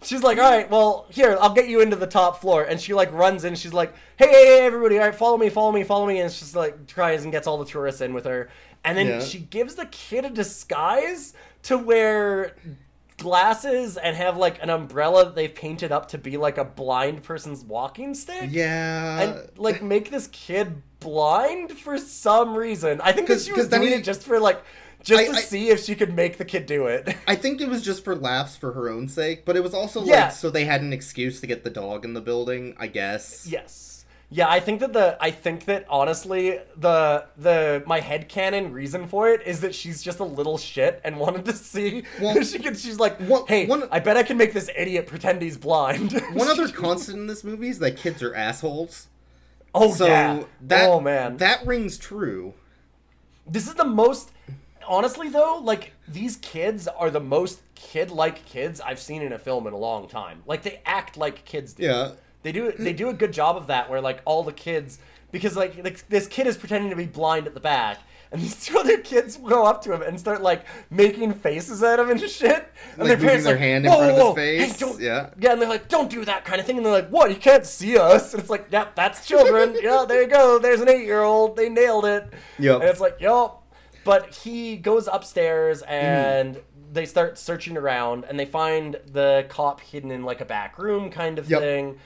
she's like, "All right, well, here, I'll get you into the top floor." And she like runs in. She's like, hey, everybody, all right, follow me. And she's like tries and gets all the tourists in with her. And then she gives the kid a disguise to wear glasses and have like an umbrella that they've painted up to be like a blind person's walking stick. Yeah. And like make this kid blind for some reason. I think that she was doing it just for like to see if she could make the kid do it. I think it was just for laughs for her own sake, but it was also like so they had an excuse to get the dog in the building, I guess. Yes. Yeah, I think that honestly my headcanon reason for it is that she's just a little shit and wanted to see if she's like, "Hey, I bet I can make this idiot pretend he's blind." One other constant in this movie is that kids are assholes. Oh, so yeah. That rings true. This is the most... Honestly, though, like, these kids are the most kid-like kids I've seen in a film in a long time. Like, they act like kids do. Yeah. They do a good job of that, where, like, all the kids... Because, like, this kid is pretending to be blind at the back, and these two other kids go up to him and start, like, making faces at him and shit. And like, their parents their hand in front of his face. Hey, yeah, and they're like, "Don't do that kind of thing." And they're like, "What? You can't see us." And it's like, "Yep, that's children." Yeah, there you go. There's an 8-year-old. They nailed it. Yep. And it's like, yup. But he goes upstairs and they start searching around and they find the cop hidden in like a back room kind of thing.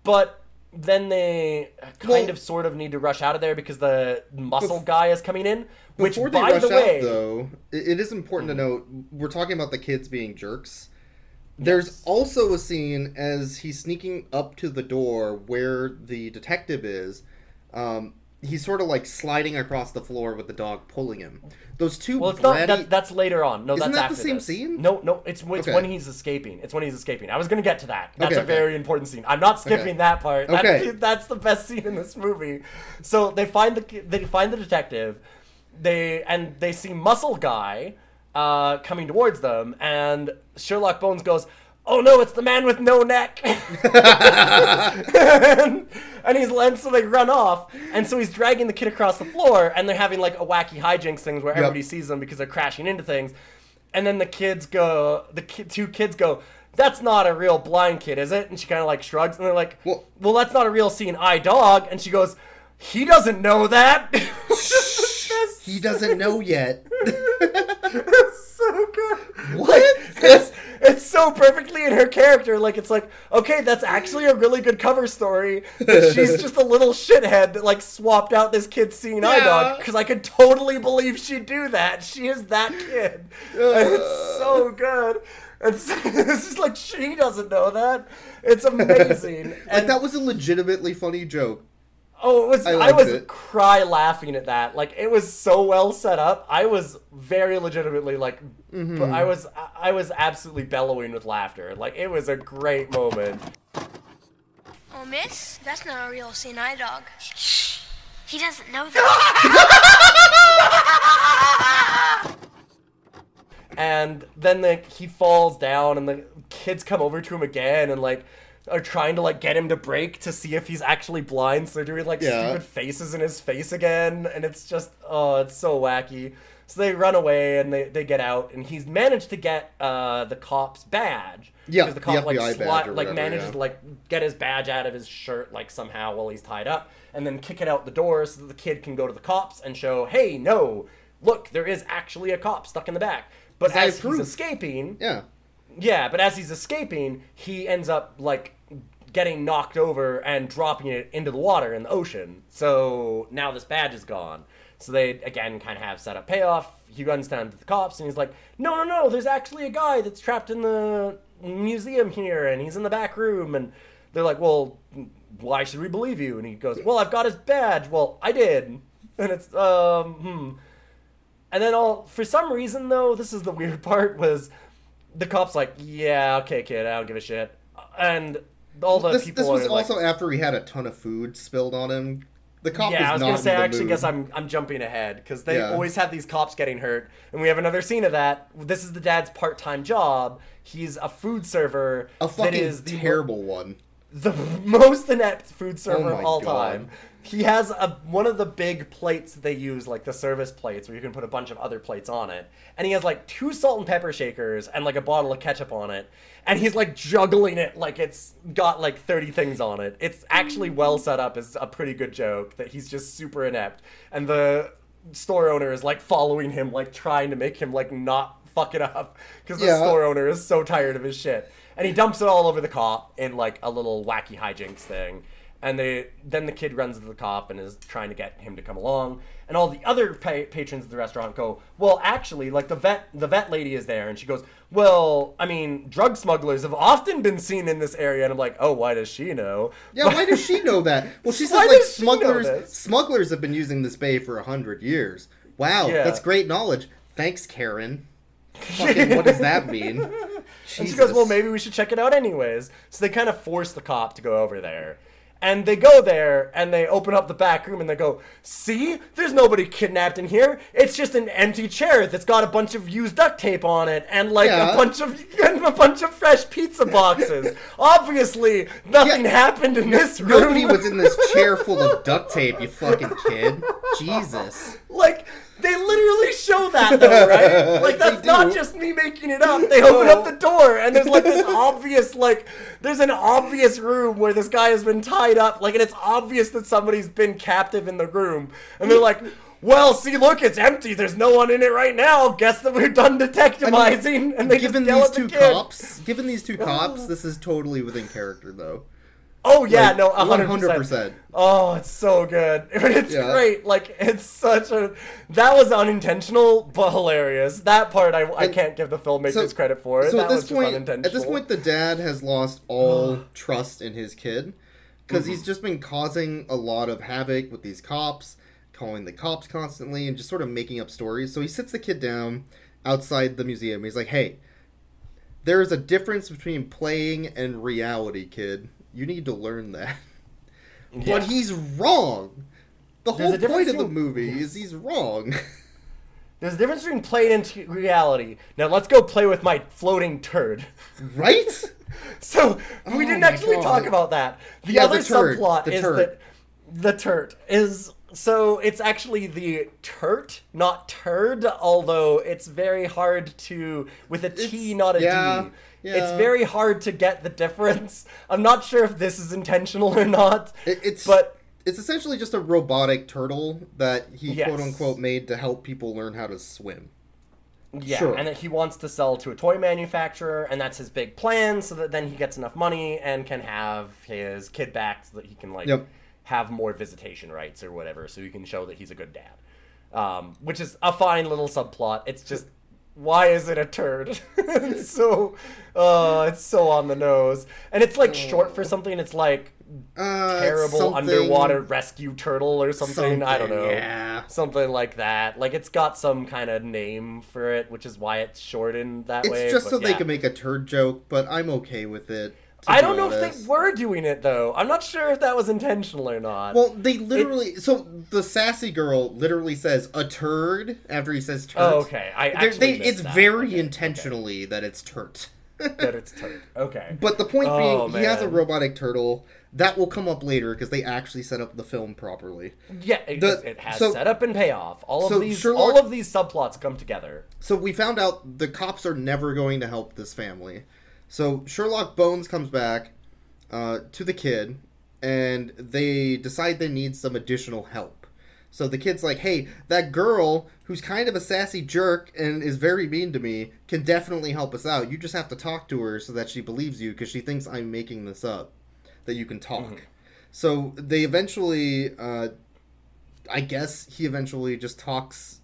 But then they kind of sort of need to rush out of there because the muscle guy is coming in. Which, before by the way, out, though, it is important to note, we're talking about the kids being jerks. There's also a scene as he's sneaking up to the door where the detective is. He's sort of like sliding across the floor with the dog pulling him. Those two. Well, it's not. That's later on. No, Isn't that's that after the same this. Scene? No. It's when he's escaping. It's when he's escaping. I was gonna get to that. That's a very important scene. I'm not skipping that part. That's the best scene in this movie. So they find the detective. They see Muscle Guy coming towards them, and Sherlock Bones goes, "Oh no, it's the man with no neck." and so they run off, and so he's dragging the kid across the floor, and they're having like a wacky hijinks things where everybody sees them because they're crashing into things. And then the two kids go, "That's not a real blind kid, is it?" And she kind of like shrugs, and they're like, well, that's not a real seeing eye dog. And she goes, "He doesn't know that." He doesn't know yet. It's so good. What? It's so perfectly in her character. Like, it's like, okay, that's actually a really good cover story. But she's just a little shithead that, like, swapped out this kid's seeing eye dog. Because I could totally believe she'd do that. She is that kid. And it's so good. It's just like, she doesn't know that. It's amazing. Like, that was a legitimately funny joke. Oh, I was cry laughing at that. Like, it was so well set up. I was very legitimately like, I was absolutely bellowing with laughter. Like, it was a great moment. Oh, miss, that's not a real seeing eye dog. Shh. He doesn't know that. And then he falls down, and the kids come over to him again, and like are trying to like get him to break to see if he's actually blind. So they're doing like stupid faces in his face again, and it's just it's so wacky. So they run away and they get out, and he's managed to get the cop's badge. Yeah, because the cop badge manages to like get his badge out of his shirt like somehow while he's tied up, and then kick it out the door so that the kid can go to the cops and show, hey, no, look, there is actually a cop stuck in the back. But as he's escaping, but as he's escaping, he ends up like getting knocked over and dropping it into the water in the ocean. So now this badge is gone. So they, again, kind of have set up payoff. He runs down to the cops, and he's like, no, there's actually a guy that's trapped in the museum here, and he's in the back room. And they're like, well, why should we believe you? And he goes, well, I've got his badge. Well, I did. And it's, And then for some reason, though, this is the weird part, was the cop's like, yeah, okay, kid, I don't give a shit. And all the people This was are also after he had a ton of food spilled on him. The cop I was going to say, I actually mood. guess I'm jumping ahead, because they always have these cops getting hurt, and we have another scene of that. This is the dad's part-time job. He's a food server. A fucking terrible one. The most inept food server of all God. time. He has one of the big plates that they use, like the service plates, where you can put a bunch of other plates on it. And he has like 2 salt and pepper shakers and like a bottle of ketchup on it. And he's like juggling it like it's got like 30 things on it. It's actually well set up as a pretty good joke that he's just super inept. And the store owner is like following him, like trying to make him like not fuck it up. Because the store owner is so tired of his shit. And he dumps it all over the cop in like a little wacky hijinks thing. And then the kid runs to the cop and is trying to get him to come along. And all the other patrons of the restaurant go, well, actually, like the vet lady is there. And she goes, well, I mean, drug smugglers have often been seen in this area. And I'm like, oh, why does she know? Yeah, why does she know that? Well, she says like smugglers have been using this bay for 100 years. Wow, that's great knowledge. Thanks, Karen. Fucking, what does that mean? And she goes, well, maybe we should check it out anyways. So they kind of force the cop to go over there. And they go there, and they open up the back room, and they go, see? There's nobody kidnapped in here. It's just an empty chair that's got a bunch of used duct tape on it, and like a bunch of fresh pizza boxes. Obviously, nothing happened in this room. Nobody was in this chair full of duct tape, you fucking kid. Jesus. Like, they literally show that, though, right? Like, that's not just me making it up. They open up the door, and there's, like, this obvious, like, there's an obvious room where this guy has been tied up, like, and it's obvious that somebody's been captive in the room. And they're like, well, see, look, it's empty. There's no one in it right now. Guess that we're done detectivizing. And they given just yell these at the kid. Given these two cops, this is totally within character, though. Oh, yeah, like, no, 100%. 100%. Oh, it's so good. It's great. Like, it's such a... That was unintentional, but hilarious. That part I can't give the filmmakers credit for. So that was just unintentional. At this point, the dad has lost all trust in his kid. Because he's just been causing a lot of havoc with these cops, calling the cops constantly, and just sort of making up stories. So he sits the kid down outside the museum. He's like, hey, there's a difference between playing and reality, kid. You need to learn that. Yeah. But he's wrong. The whole point of the movie is he's wrong. There's a difference between playing and reality. Now let's go play with my floating turd. Right? So we didn't actually talk about that. The other subplot is that the TURT is... So it's actually the TURT, not turd, although it's very hard to... With a T, not a D. Yeah. It's very hard to get the difference. I'm not sure if this is intentional or not. It's essentially just a robotic turtle that he quote-unquote made to help people learn how to swim. Yeah, sure. And that he wants to sell to a toy manufacturer, and that's his big plan, so that then he gets enough money and can have his kid back so that he can, like, have more visitation rights or whatever, so he can show that he's a good dad. Which is a fine little subplot. It's just... Why is it a turd? It's so on the nose. And it's like short for something. It's like terrible underwater rescue turtle or something. I don't know. Yeah. Something like that. Like it's got some kind of name for it, which is why it's shortened that way. It's just so they can make a turd joke, but I'm okay with it. I don't know if they were doing it, though. I'm not sure if that was intentional or not. Well, they literally... So, the sassy girl literally says, a turd, after he says turd. Oh, okay. It's very intentionally that it's TURT. That it's turd. Okay. But the point being, he has a robotic turtle. That will come up later, because they actually set up the film properly. Yeah, it has setup and payoff. All of these subplots come together. So we found out the cops are never going to help this family. So Sherlock Bones comes back to the kid, and they decide they need some additional help. So the kid's like, hey, that girl who's kind of a sassy jerk and is very mean to me can definitely help us out. You just have to talk to her so that she believes you, because she thinks I'm making this up, that you can talk. Mm-hmm. So they eventually, I guess he eventually just talks...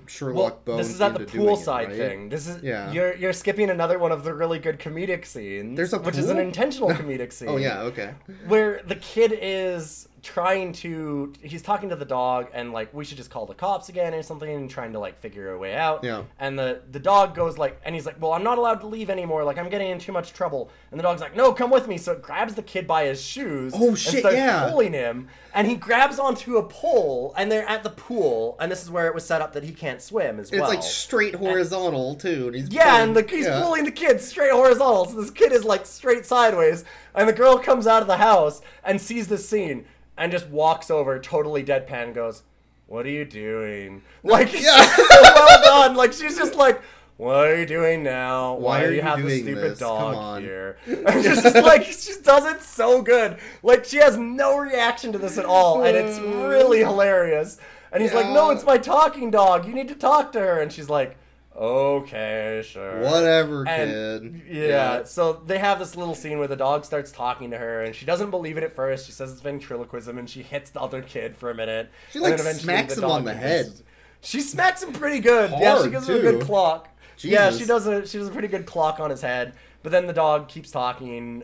Sherlock Bones. This is at the poolside thing. This is you're skipping another one of the really good comedic scenes. Which is an intentional comedic scene. Oh yeah, okay. Where the kid is he's talking to the dog and like, we should just call the cops again or something, and trying to like figure a way out. Yeah. And the dog goes like, and he's like, well, I'm not allowed to leave anymore. Like, I'm getting in too much trouble. And the dog's like, no, come with me. So it grabs the kid by his shoes. Oh shit! And starts pulling him. And he grabs onto a pole, and they're at the pool, and this is where it was set up that he can't swim as well. It's like straight horizontal too. And he's pulling the kid straight horizontal. So this kid is like straight sideways, and the girl comes out of the house and sees this scene and just walks over, totally deadpan, and goes, "What are you doing?" Like, so well done. Like, she's just like, what are you doing now? Why do you have this stupid dog here? And just like, she does it so good. Like, she has no reaction to this at all, and it's really hilarious. And he's like, no, it's my talking dog. You need to talk to her. And she's like, okay, sure. Whatever, kid. Yeah, so they have this little scene where the dog starts talking to her, and she doesn't believe it at first. She says it's ventriloquism, and she hits the other kid for a minute. She like smacks him on the head. She smacks him pretty good. Hard, she gives him a good clock. Jesus. Yeah, she does a pretty good clock on his head. But then the dog keeps talking.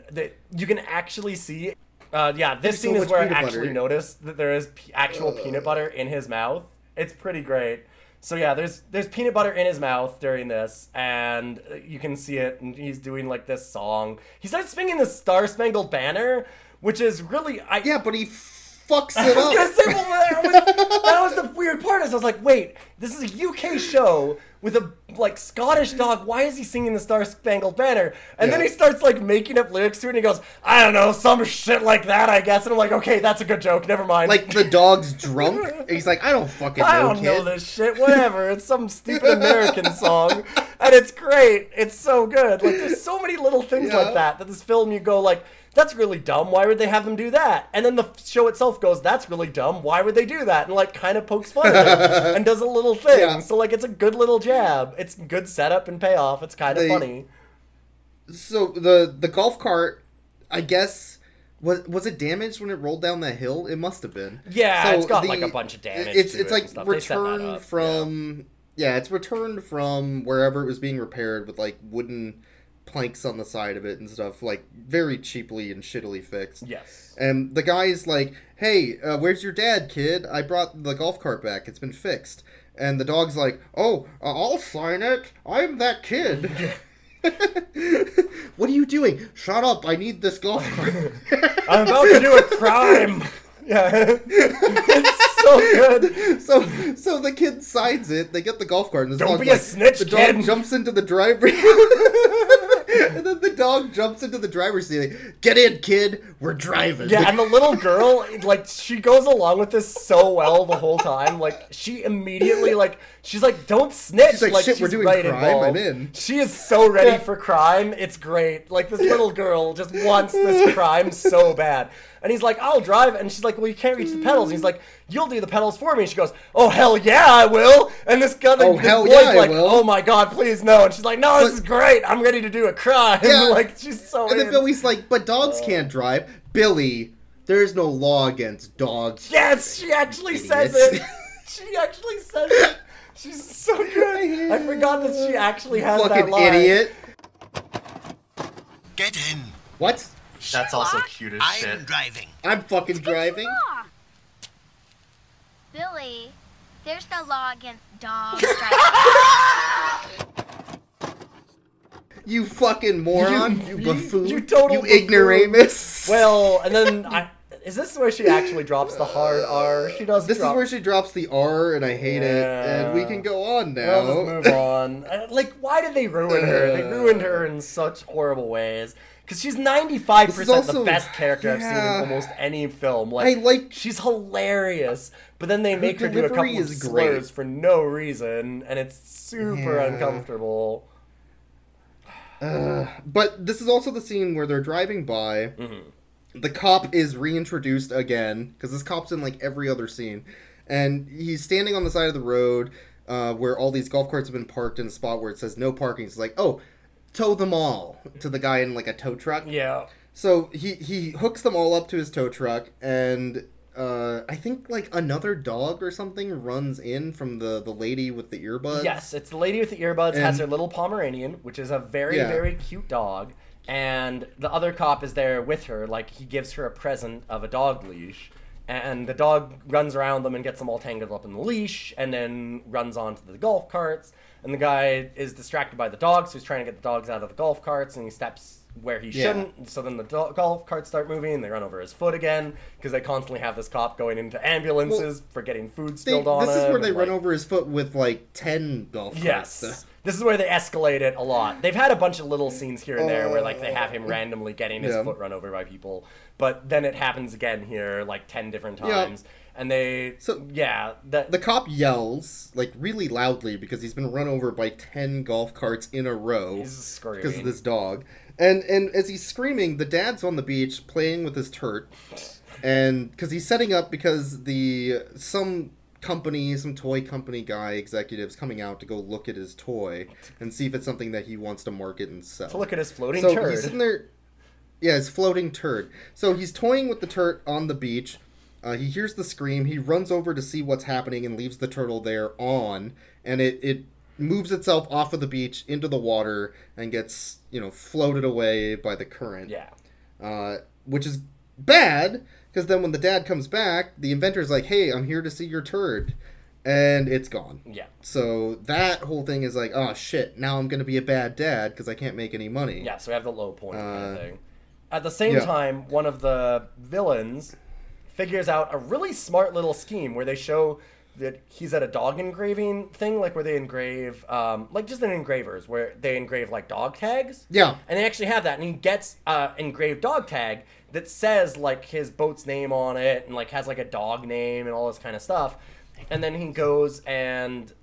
You can actually see. This scene is where I actually noticed that there is actual peanut butter in his mouth. It's pretty great. So yeah, there's peanut butter in his mouth during this, and you can see it. And he's doing like this song. He starts singing the Star Spangled Banner, which is really but he fucks it up. I was gonna say, that was the weird part. I was like, wait, this is a UK show with a like Scottish dog. Why is he singing the Star Spangled Banner? And then he starts like making up lyrics to it, and he goes, I don't know, some shit like that, I guess. And I'm like, okay, that's a good joke. Never mind. Like the dog's drunk. And he's like, I don't fucking know, I don't know this shit. Whatever. It's some stupid American song, and it's great. It's so good. Like, there's so many little things like that this film you go like, that's really dumb. Why would they have them do that? And then the show itself goes, that's really dumb. Why would they do that? And like kind of pokes fun at it and does a little thing. Yeah. So like it's a good little jab. It's good setup and payoff. It's kind of funny. So the golf cart, I guess, was it damaged when it rolled down that hill? It must have been. Yeah, so it's got like a bunch of damage. It's like returned from it's returned from wherever it was being repaired with like wooden planks on the side of it and stuff, like very cheaply and shittily fixed. Yes. And the guy's like, hey, where's your dad, kid? I brought the golf cart back. It's been fixed. And the dog's like, oh, I'll sign it. I'm that kid. What are you doing? Shut up. I need this golf cart. I'm about to do a crime. Yeah. It's so good. So the kid signs it. They get the golf cart. And Don't be a snitch, the kid. dog jumps into the driver's and then the dog jumps into the driver's seat. Like, get in, kid. We're driving. Yeah, and the little girl, like, she goes along with this so well the whole time. Like, she immediately, like, she's like, don't snitch. She's like, shit, we're doing crime. Involved. I'm in. She is so ready for crime. It's great. Like, this little girl just wants this crime so bad. And he's like, I'll drive. And she's like, well, you can't reach the pedals. And he's like, you'll do the pedals for me. And she goes, oh, hell yeah, I will. And this guy, this boy's like, oh my God, please no. And she's like, no, this is great. I'm ready to do a crime. Yeah. Like, she's so And then Billy's like, but dogs can't drive. Billy, there's no law against dogs. Yes, she actually says it. She actually says it. She's so good. I forgot that she actually has that line. Fucking idiot. Get in. What? That's also cute as shit. I'm driving. I'm fucking driving. Billy, there's no law against dogs. You fucking moron. You buffoon. You total You ignoramus. Well, and then is this where she actually drops the hard R? She does. This is where she drops the R, and I hate it. And we can go on now. We'll just move on. Like, why did they ruin her? They ruined her in such horrible ways. Because she's 95% the best character I've seen in almost any film. Like, she's hilarious, but then they make her do a couple of slurs for no reason, and it's super uncomfortable. But this is also the scene where they're driving by. The cop is reintroduced again, because this cop's in, like, every other scene. And he's standing on the side of the road where all these golf carts have been parked in a spot where it says no parking. It's like, oh, tow them all, to the guy in, like, a tow truck. Yeah. So he hooks them all up to his tow truck, and I think, like, another dog or something runs in from the lady with the earbuds. Yes, it's the lady with the earbuds, has her little Pomeranian, which is a very, very cute dog. And the other cop is there with her, like, he gives her a present of a dog leash. And the dog runs around them and gets them all tangled up in the leash, and then runs onto the golf carts. And the guy is distracted by the dogs, so he's trying to get the dogs out of the golf carts, and he steps where he shouldn't. So then the golf carts start moving, and they run over his foot again, because they constantly have this cop going into ambulances for getting food spilled on him. This is where they run over his foot with, like, 10 golf carts. Yes. This is where they escalate it a lot. They've had a bunch of little scenes here and there where, like, they have him randomly getting his foot run over by people. But then it happens again here, like, 10 different times. And they... the cop yells, like, really loudly because he's been run over by 10 golf carts in a row. He's screaming. Because of this dog. And as he's screaming, the dad's on the beach playing with his TURT. And... because he's setting up because some toy company guy executive's coming out to go look at his toy and see if it's something that he wants to market and sell. To look at his floating turd. He's sitting there... Yeah, his floating turd. So he's toying with the TURT on the beach. He hears the scream. He runs over to see what's happening and leaves the turtle there on. And it moves itself off of the beach into the water and gets, floated away by the current. Yeah. Which is bad, because then when the dad comes back, the inventor's like, hey, I'm here to see your turd. And it's gone. Yeah. So that whole thing is like, oh, shit, now I'm going to be a bad dad because I can't make any money. Yeah, so we have the low point kind of thing. At the same time, one of the villains figures out a really smart little scheme where they show that he's at a dog engraving thing, like where they engrave, like just an engravers, where they engrave like dog tags. Yeah. And they actually have that, and he gets engraved dog tag that says like his boat's name on it, and like has like a dog name and all this kind of stuff. And then he goes and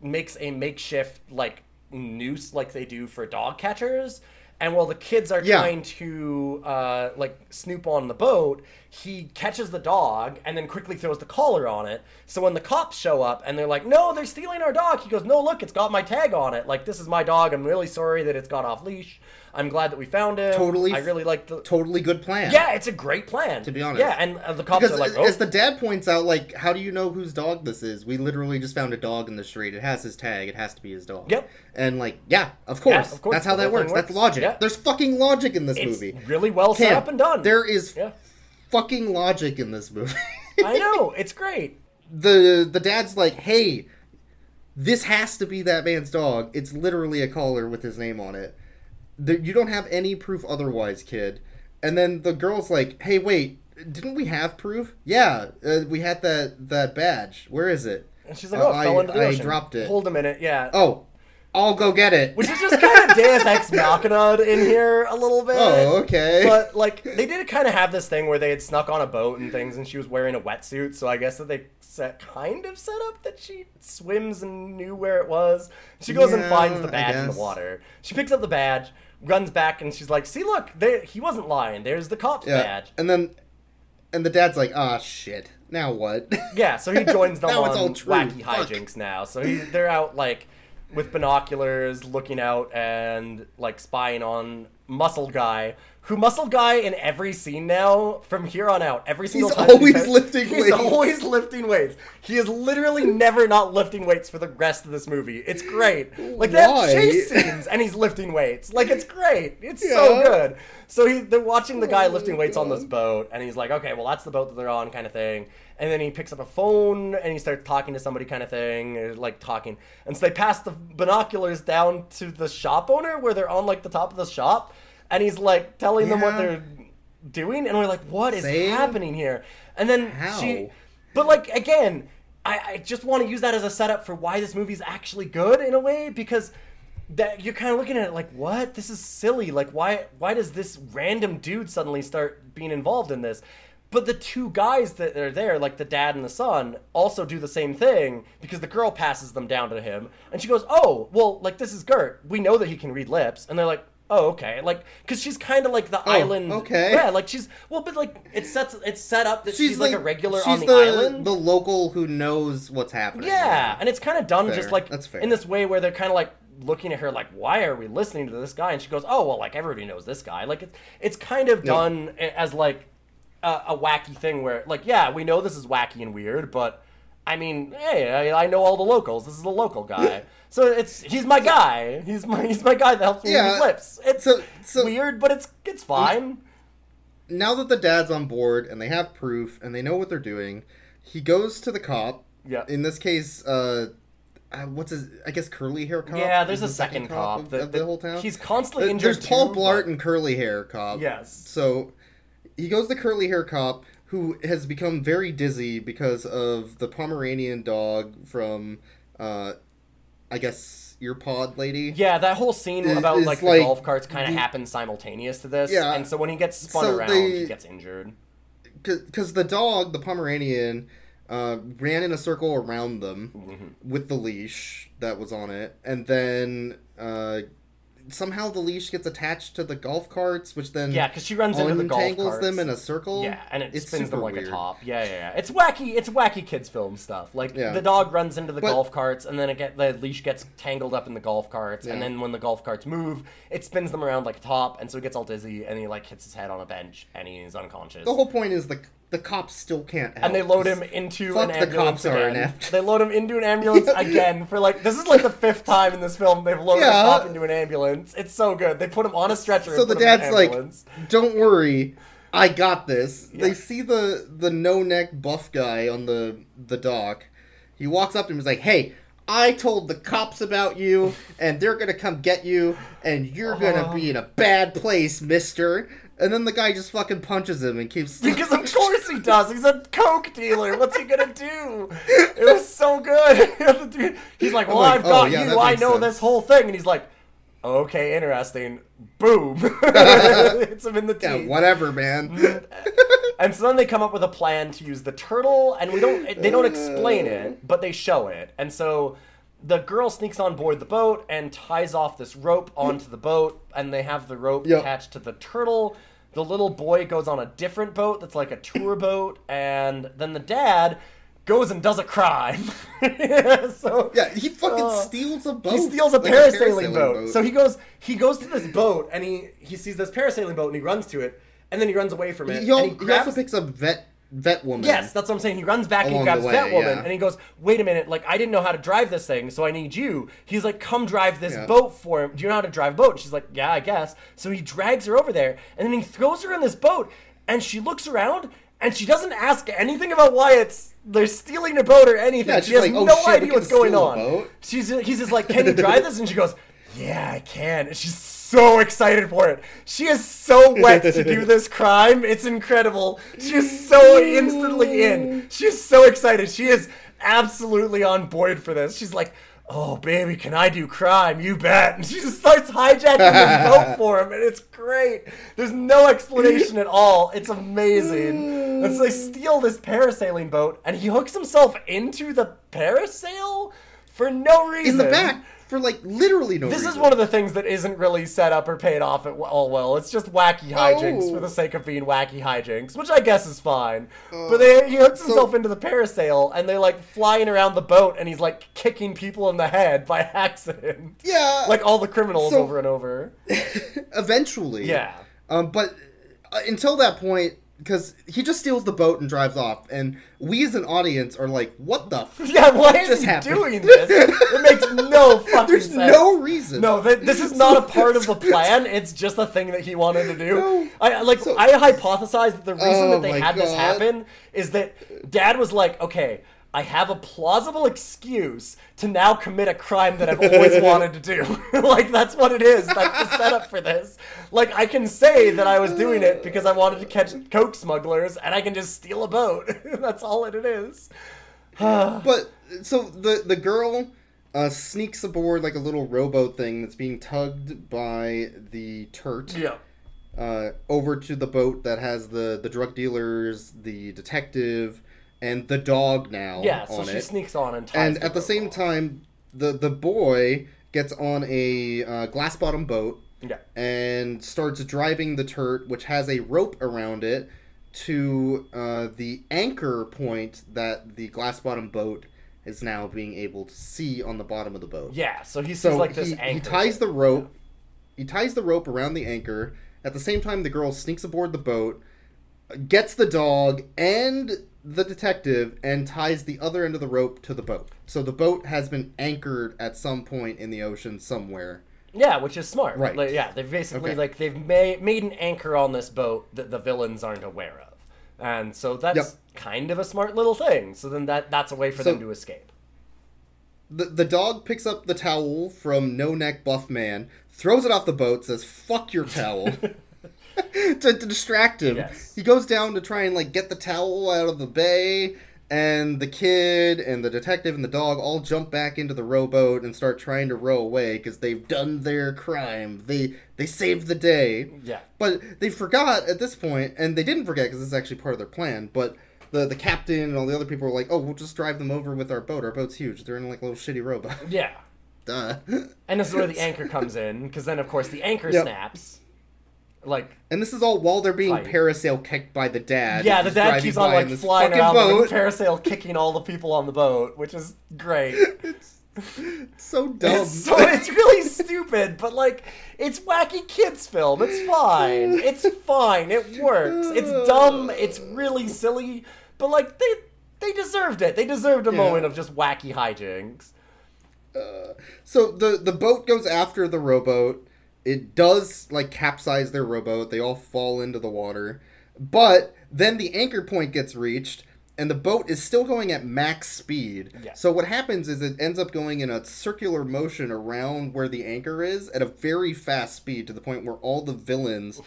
makes a makeshift like noose like they do for dog catchers. And while the kids are trying to, like, snoop on the boat, he catches the dog and then quickly throws the collar on it. So when the cops show up and they're like, no, they're stealing our dog, he goes, no, look, it's got my tag on it. Like, this is my dog. I'm really sorry that it's got off leash. I'm glad that we found him. I really like the... Totally good plan. Yeah, it's a great plan. To be honest. Yeah, and the cops are like, oh. As the dad points out, like, how do you know whose dog this is? We literally just found a dog in the street. It has his tag. It has to be his dog. Yep. And, like, yeah, of course. That's how that works. That's logic. Yeah. There's fucking logic in this movie. It's really well set up and done. There is fucking logic in this movie. I know. It's great. The dad's like, hey, this has to be that man's dog. It's literally a collar with his name on it. You don't have any proof otherwise, kid. And then the girl's like, hey, wait, didn't we have proof? Yeah, we had that badge. Where is it? And she's like, oh, it fell into the ocean. I dropped it. Hold a minute, yeah. Oh, I'll go get it. Which is just kind of Deus Ex Machina in here a little bit. Oh, okay. But, like, they did kind of have this thing where they had snuck on a boat and things, and she was wearing a wetsuit, so I guess that they kind of set up that she swims and knew where it was. She goes and finds the badge in the water. She picks up the badge, runs back, and she's like, see, look, he wasn't lying. There's the cop's badge. And the dad's like, ah, shit. Now what? Yeah, so he joins them on wacky hijinks now. So they're out, like, with binoculars, looking out and, like, spying on Muscle Guy, who Muscle Guy in every scene now, from here on out, every single time. He's lifting weights. He's always lifting weights. He is literally never not lifting weights for the rest of this movie. It's great. Like, they have chase scenes, and he's lifting weights. Like, it's great. It's so good. So they're watching the guy lifting weights on this boat, and he's like, okay, well, that's the boat that they're on, kind of thing. and then he picks up a phone and he starts talking to somebody kind of thing, or like talking. And so they pass the binoculars down to the shop owner where they're on like the top of the shop, and he's like telling them what they're doing, and we're like, what is happening here? And then but like, again, I just want to use that as a setup for why this movie's actually good in a way, because that you're kind of looking at it like, what? This is silly. Like, why does this random dude suddenly start being involved in this? But the two guys that are there, like the dad and the son, also do the same thing, because the girl passes them down to him, and she goes, oh, well, like, this is Gert. We know that he can read lips. And they're like, oh, okay. Like, because she's kind of like the island. Okay. Yeah, like she's, well, but like, it's set up that she's like a regular on the island. The local who knows what's happening. Yeah, and it's kind of done just like That's fair. in this way where they're kind of like looking at her like, why are we listening to this guy? And she goes, oh, well, like, everybody knows this guy. Like, it's kind of done as like a wacky thing where, like, yeah, we know this is wacky and weird, but I mean, hey, I know all the locals. This is the local guy. So he's my guy. He's my guy that helps me with his lips. It's weird, but it's fine. Now that the dad's on board and they have proof and they know what they're doing, he goes to the cop. Yeah. In this case, what's his? I guess curly hair cop. Yeah, there's a second cop of the whole town. He's constantly injured. There's Paul Blart and curly hair cop. Yes. So he goes to curly hair cop, who has become very dizzy because of the Pomeranian dog from, I guess, Earpod Lady. Yeah, that whole scene about like the golf carts kind of happens simultaneous to this. Yeah. And so when he gets spun around, he gets injured. Because the dog, the Pomeranian, ran in a circle around them with the leash that was on it, and then somehow the leash gets attached to the golf carts, which then because she runs into the golf carts, untangles them in a circle. Yeah, and it spins them like weird. a top. Yeah. It's wacky kids film stuff. Like the dog runs into the golf carts, and then the leash gets tangled up in the golf carts, and then when the golf carts move, it spins them around like a top, and so he gets all dizzy, and he like hits his head on a bench, and he's unconscious. The whole point is the cops still can't help. And they load him into an ambulance the cops again. are inept. They load him into an ambulance again for like, this is like the 5th time in this film they've loaded a cop into an ambulance. It's so good. They put him on a stretcher. So and the put him in dad's an like, ambulance. don't worry, I got this. Yeah. They see the no-neck buff guy on the dock. He walks up to him and is like, hey, I told the cops about you, and they're gonna come get you, and you're gonna be in a bad place, mister. And then the guy just fucking punches him and keeps... Because of course he does. He's a coke dealer. What's he gonna do? It was so good. He's like, well, I've got you. I know this whole thing. And he's like, okay, interesting. Boom. Hits him in the teeth. Yeah, whatever, man. And so then they come up with a plan to use the turtle, and they don't explain it, but they show it. And so the girl sneaks on board the boat and ties off this rope onto the boat, and they have the rope attached to the turtle. The little boy goes on a different boat that's like a tour boat, and then the dad goes and does a crime. He fucking steals a boat. He steals a parasailing boat. So he goes to this boat, and he sees this parasailing boat, and he runs to it, and then he runs away from it. He also picks up vet woman. Yes, that's what I'm saying. He runs back and he grabs vet woman, and he goes, wait a minute, like, I didn't know how to drive this thing, so I need you. He's like, come drive this boat for him. Do you know how to drive a boat? And she's like, yeah, I guess. So he drags her over there, and then he throws her in this boat, and she looks around, and she doesn't ask anything about why they're stealing a boat or anything. Yeah, she has like, no idea what's going on. He's just like, can you drive this? And she goes, yeah, I can. And she's so excited for it. She is so wet to do this crime. It's incredible. She is so instantly in. She is so excited. She is absolutely on board for this. She's like, oh, baby, can I do crime? You bet. And she just starts hijacking this boat for him, and it's great. There's no explanation at all. It's amazing. And so they steal this parasailing boat, and he hooks himself into the parasail for no reason. In the back. For, like, literally no reason. This is one of the things that isn't really set up or paid off at all well. It's just wacky hijinks for the sake of being wacky hijinks, which I guess is fine. But he hooks himself into the parasail, and they're, like, flying around the boat, and he's, like, kicking people in the head by accident. Yeah. Like all the criminals over and over. Eventually. Yeah. But until that point, because he just steals the boat and drives off, and we as an audience are like, what the fuck? Yeah, why is he doing this? It makes no fucking There's sense. no reason. No, this is not a part of the plan. It's just a thing that he wanted to do. No. I hypothesized that the reason that they had this happen is that Dad was like, okay, I have a plausible excuse to now commit a crime that I've always wanted to do. Like, that's what it is. That's the setup for this. Like, I can say that I was doing it because I wanted to catch coke smugglers, and I can just steal a boat. That's all it is. But, so, the girl sneaks aboard, like, a little rowboat thing that's being tugged by the TURT. Yeah. Over to the boat that has the drug dealers, the detective, and the dog now. Yeah, so she sneaks on and ties. And at the same time, the boy gets on a glass bottom boat. Yeah. And starts driving the TURT, which has a rope around it, to the anchor point that the glass bottom boat is now being able to see on the bottom of the boat. Yeah, so he sees like this anchor. He ties the rope. He ties the rope around the anchor. At the same time, the girl sneaks aboard the boat, gets the dog and the detective, and ties the other end of the rope to the boat. So the boat has been anchored at some point in the ocean somewhere. Yeah, which is smart. Right. Like, yeah, they've basically, they've made an anchor on this boat that the villains aren't aware of. And so that's kind of a smart little thing. So then that's a way for them to escape. The dog picks up the towel from No Neck Buff Man, throws it off the boat, says, fuck your towel. to distract him. Yes. He goes down to try and, like, get the towel out of the bay, and the kid and the detective and the dog all jump back into the rowboat and start trying to row away because they've done their crime. They saved the day. Yeah. But they forgot at this point, and they didn't forget because this is actually part of their plan, but the captain and all the other people were like, oh, we'll just drive them over with our boat. Our boat's huge. They're in, like, a little shitty rowboat. Yeah. Duh. And this is where the anchor comes in, because then, of course, the anchor snaps. Like, and this is all while they're being parasail kicked by the dad. Yeah, the dad keeps on, like, flying around boat. and parasail kicking all the people on the boat, which is great. It's so dumb. It's really stupid, but, like, it's wacky kids film. It's fine. It's fine. It works. It's dumb. It's really silly, but, like, they deserved it. They deserved a moment of just wacky hijinks. So the boat goes after the rowboat. It does, like, capsize their rowboat. They all fall into the water. But then the anchor point gets reached, and the boat is still going at max speed. Yeah. So what happens is it ends up going in a circular motion around where the anchor is at a very fast speed, to the point where all the villains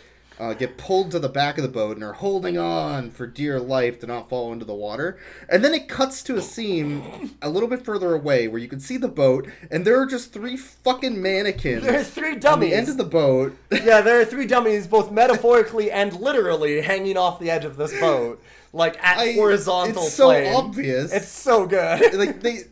get pulled to the back of the boat and are holding on for dear life to not fall into the water. And then it cuts to a scene a little bit further away where you can see the boat, and there are just 3 fucking mannequins. There's 3 dummies. On the end of the boat. Yeah, there are 3 dummies, both metaphorically and literally, hanging off the edge of this boat. Like, at horizontal It's so plane. obvious. It's so good. Like,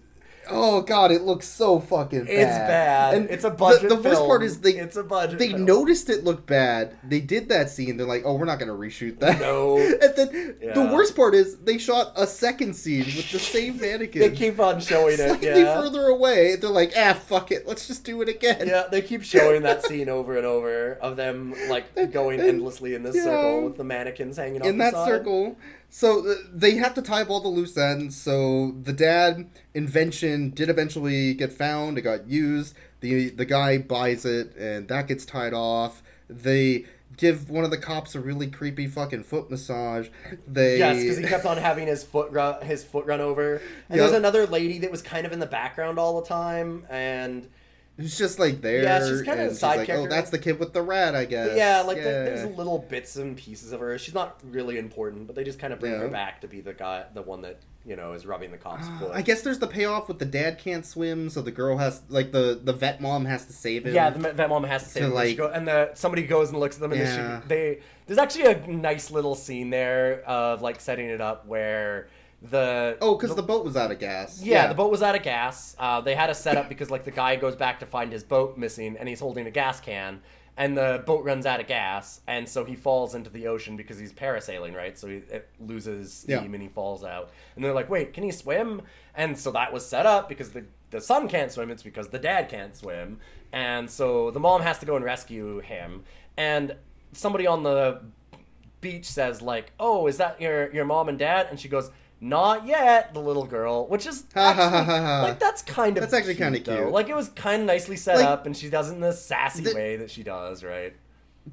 oh god, it looks so fucking bad. It's bad. And it's a budget the worst film. part is It's a budget they film. noticed it looked bad. They did that scene. They're like, oh, we're not going to reshoot that. No. And then the worst part is they shot a second scene with the same mannequin. They keep on showing it, slightly further away. They're like, fuck it. Let's just do it again. Yeah, they keep showing that scene over and over of them, like, going endlessly in this circle with the mannequins hanging off the side. In that circle. So they have to tie up all the loose ends. So the dad invention did eventually get found. It got used. The guy buys it, and that gets tied off. They give one of the cops a really creepy fucking foot massage. Yes, because he kept on having his foot run over. And there's another lady that was kind of in the background all the time, and it's just like there. Yeah, she's kind of a side character. Oh, that's the kid with the rat, I guess. Yeah, like there's little bits and pieces of her. She's not really important, but they just kind of bring her back to be the one that, you know, is rubbing the cop's foot. I guess there's the payoff with the dad can't swim, so the girl has, like, the vet mom has to save him. Yeah, the vet mom has to save him. Like, somebody goes and looks at them, and there's actually a nice little scene there of, like, setting it up where because the boat was out of gas. Yeah, the boat was out of gas. They had a setup because, like, the guy goes back to find his boat missing, and he's holding a gas can, and the boat runs out of gas, and so he falls into the ocean because he's parasailing, right? So it loses steam and he falls out. And they're like, wait, can he swim? And so that was set up because the son can't swim. It's because the dad can't swim. And so the mom has to go and rescue him. And somebody on the Beach says, like, oh, is that your mom and dad? And she goes, not yet, the little girl, which is actually, like, that's actually kind of cute. Like, it was kind of nicely set up, and she does it in the sassy way that she does, right?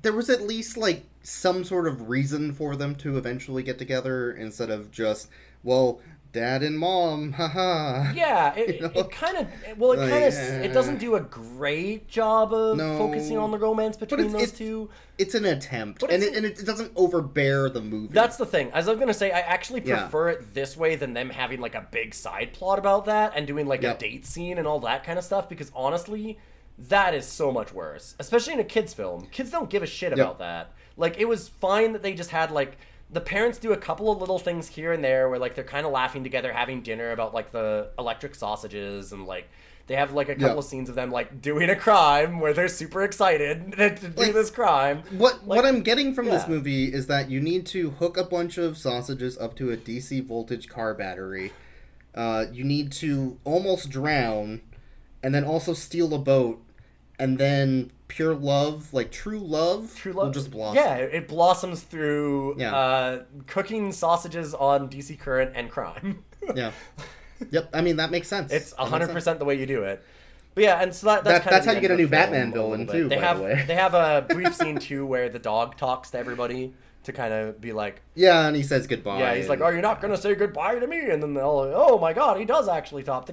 There was at least, like, some sort of reason for them to eventually get together instead of just, well, dad and mom, haha. Yeah, it kind of, it doesn't do a great job of focusing on the romance between those two. It's an attempt, and it doesn't overbear the movie. That's the thing. As I was going to say, I actually prefer it this way than them having, like, a big side plot about that and doing, like, a date scene and all that kind of stuff, because honestly, that is so much worse. Especially in a kid's film. Kids don't give a shit about that. Like, it was fine that they just had, like, the parents do a couple of little things here and there where, like, they're kind of laughing together, having dinner about, like, the electric sausages, and, like, they have, like, a couple of scenes of them, like, doing a crime where they're super excited to do this crime. What I'm getting from this movie is that you need to hook a bunch of sausages up to a DC voltage car battery. You need to almost drown, and then also steal a boat, and then pure love, like true love, will just blossom. Yeah, it blossoms through cooking sausages on DC current and crime. Yeah. Yep, I mean, that makes sense. It's 100% the way you do it. But yeah, and so that's how you get a new Batman villain, too, by the way. They have a brief scene, too, where the dog talks to everybody to kind of be like... Yeah, and he says goodbye. Yeah, he's like, oh, you're not going to say goodbye to me? And then they're all like, oh, my God, he does actually talk.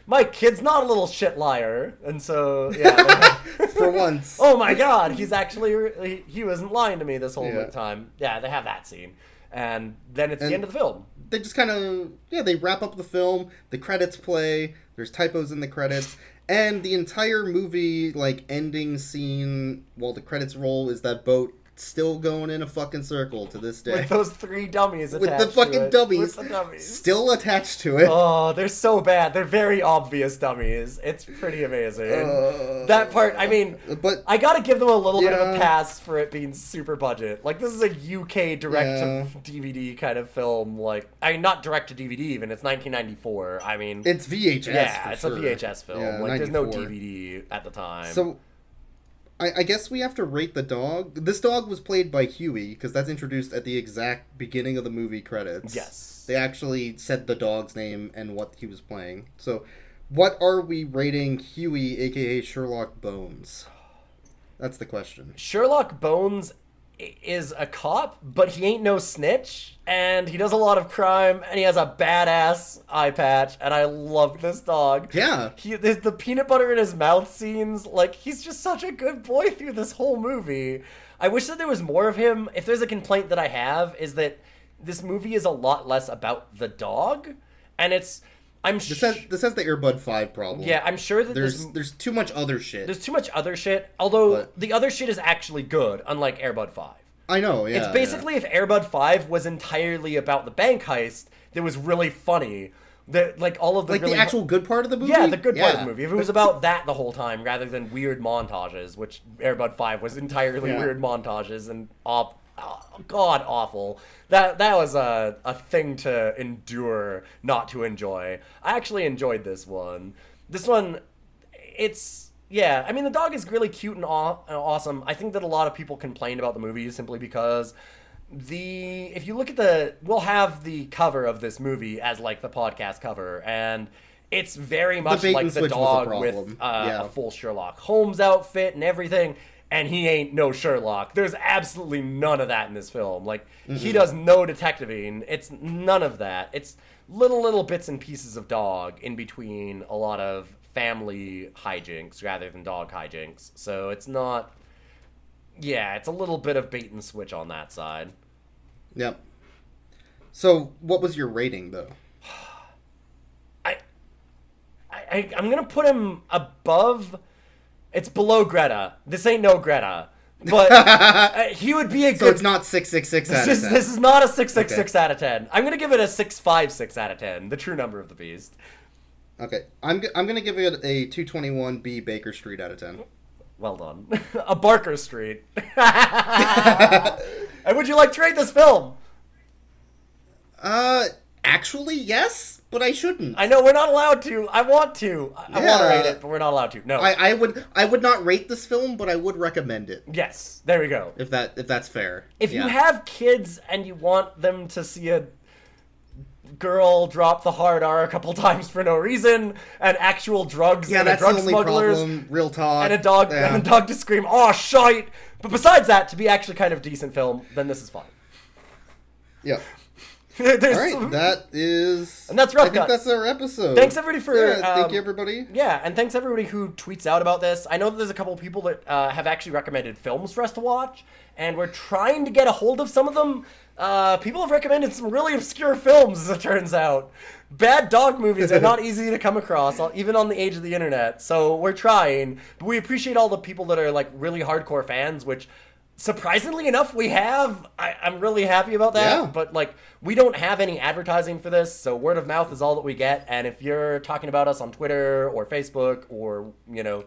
My kid's not a little shit liar. And so, yeah. For once. Oh, my God, he's actually... He wasn't lying to me this whole time. Yeah, they have that scene. And then it's the end of the film. They just kind of, they wrap up the film, the credits play, there's typos in the credits, and the entire movie, like, ending scene while the credits roll is that boat still going in a fucking circle to this day. With those 3 dummies attached With the fucking dummies. With the dummies. Still attached to it. Oh, they're so bad. They're very obvious dummies. It's pretty amazing. That part, I mean, but I gotta give them a little bit of a pass for it being super budget. Like, this is a UK direct-to-DVD kind of film. Like, I mean, not direct-to-DVD even. It's 1994. I mean... It's VHS, Yeah, it's sure. a VHS film. Yeah, like, 94. there's no DVD at the time. So... I guess we have to rate the dog. This dog was played by Huey, because that's introduced at the exact beginning of the movie credits. Yes. They actually said the dog's name and what he was playing. So, what are we rating Huey, a.k.a. Sherlock Bones? That's the question. Sherlock Bones is a cop, but he ain't no snitch, and he does a lot of crime, and he has a badass eye patch, and I love this dog. Yeah. The peanut butter in his mouth scenes, like, he's just such a good boy through this whole movie. I wish that there was more of him. If there's a complaint that I have, is that this movie is a lot less about the dog, and it's... This has the Air Bud 5 problem. Yeah, I'm sure that there's too much other shit. There's too much other shit, although the other shit is actually good, unlike Air Bud 5. I know, yeah. It's basically if Air Bud 5 was entirely about the bank heist that was really funny. All of the the actual good part of the movie? Yeah, the good part of the movie. If it was about that the whole time rather than weird montages, which Air Bud 5 was entirely weird montages and god awful. That was a thing to endure, not to enjoy. I actually enjoyed this one. This one, it's... Yeah, I mean, the dog is really cute and awesome. I think that a lot of people complain about the movie simply because if you look at we'll have the cover of this movie as, like, the podcast cover, and it's very much like the dog with a full Sherlock Holmes outfit and everything. And he ain't no Sherlock. There's absolutely none of that in this film. Like, he does no detectiving. It's none of that. It's little bits and pieces of dog in between a lot of family hijinks rather than dog hijinks. So it's not... Yeah, it's a little bit of bait and switch on that side. Yep. So, what was your rating, though? I'm gonna put him above... It's below Greta. This ain't no Greta. But he would be a good... So it's not 666 out of 10. This is not a 666 out of 10. I'm going to give it a 656 out of 10. The true number of the beast. Okay. I'm going to give it a 221B Baker Street out of 10. Well done. A Barker Street. And would you like to rate this film? Actually, yes, but I shouldn't. I know we're not allowed to. I want to. I want to rate it, but we're not allowed to. No. I would not rate this film, but I would recommend it. Yes, there we go. If that's fair. If you have kids and you want them to see a girl drop the hard R a couple times for no reason, and actual drugs and that's drug the only smugglers, problem. Real talk, and a dog to scream, "Oh shite!" But besides that, to be actually kind of a decent film, then this is fine. Yeah. All right, that is... And that's Rough I think Cut. that's our episode. Thanks, everybody, for... thank you, everybody. Yeah, and thanks, everybody, who tweets out about this. I know that there's a couple of people that have actually recommended films for us to watch, and we're trying to get a hold of some of them. People have recommended some really obscure films, as it turns out. Bad dog movies are not easy to come across, even on the age of the internet, so we're trying. But we appreciate all the people that are, like, really hardcore fans, which... Surprisingly enough, we have. I'm really happy about that. Yeah. But, like, we don't have any advertising for this, so word of mouth is all that we get. And if you're talking about us on Twitter or Facebook or, you know,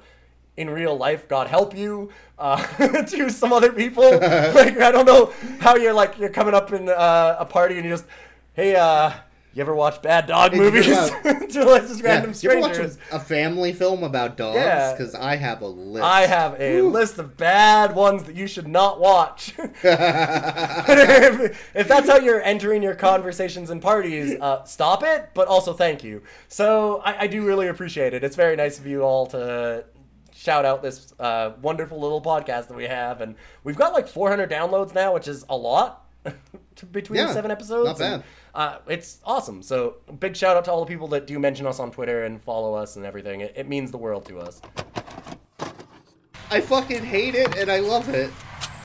in real life, God help you, to some other people. Like, I don't know how you're coming up in a party and you just, hey, you ever watch bad dog movies? To like just random strangers. You ever watch a family film about dogs? Yeah. Because I have a list. I have a list of bad ones that you should not watch. if that's how you're entering your conversations and parties, stop it, but also thank you. So I do really appreciate it. It's very nice of you all to shout out this wonderful little podcast that we have. And we've got like 400 downloads now, which is a lot between 7 episodes. Not bad. It's awesome. So big shout out to all the people that do mention us on Twitter and follow us and everything. It means the world to us. I fucking hate it and I love it.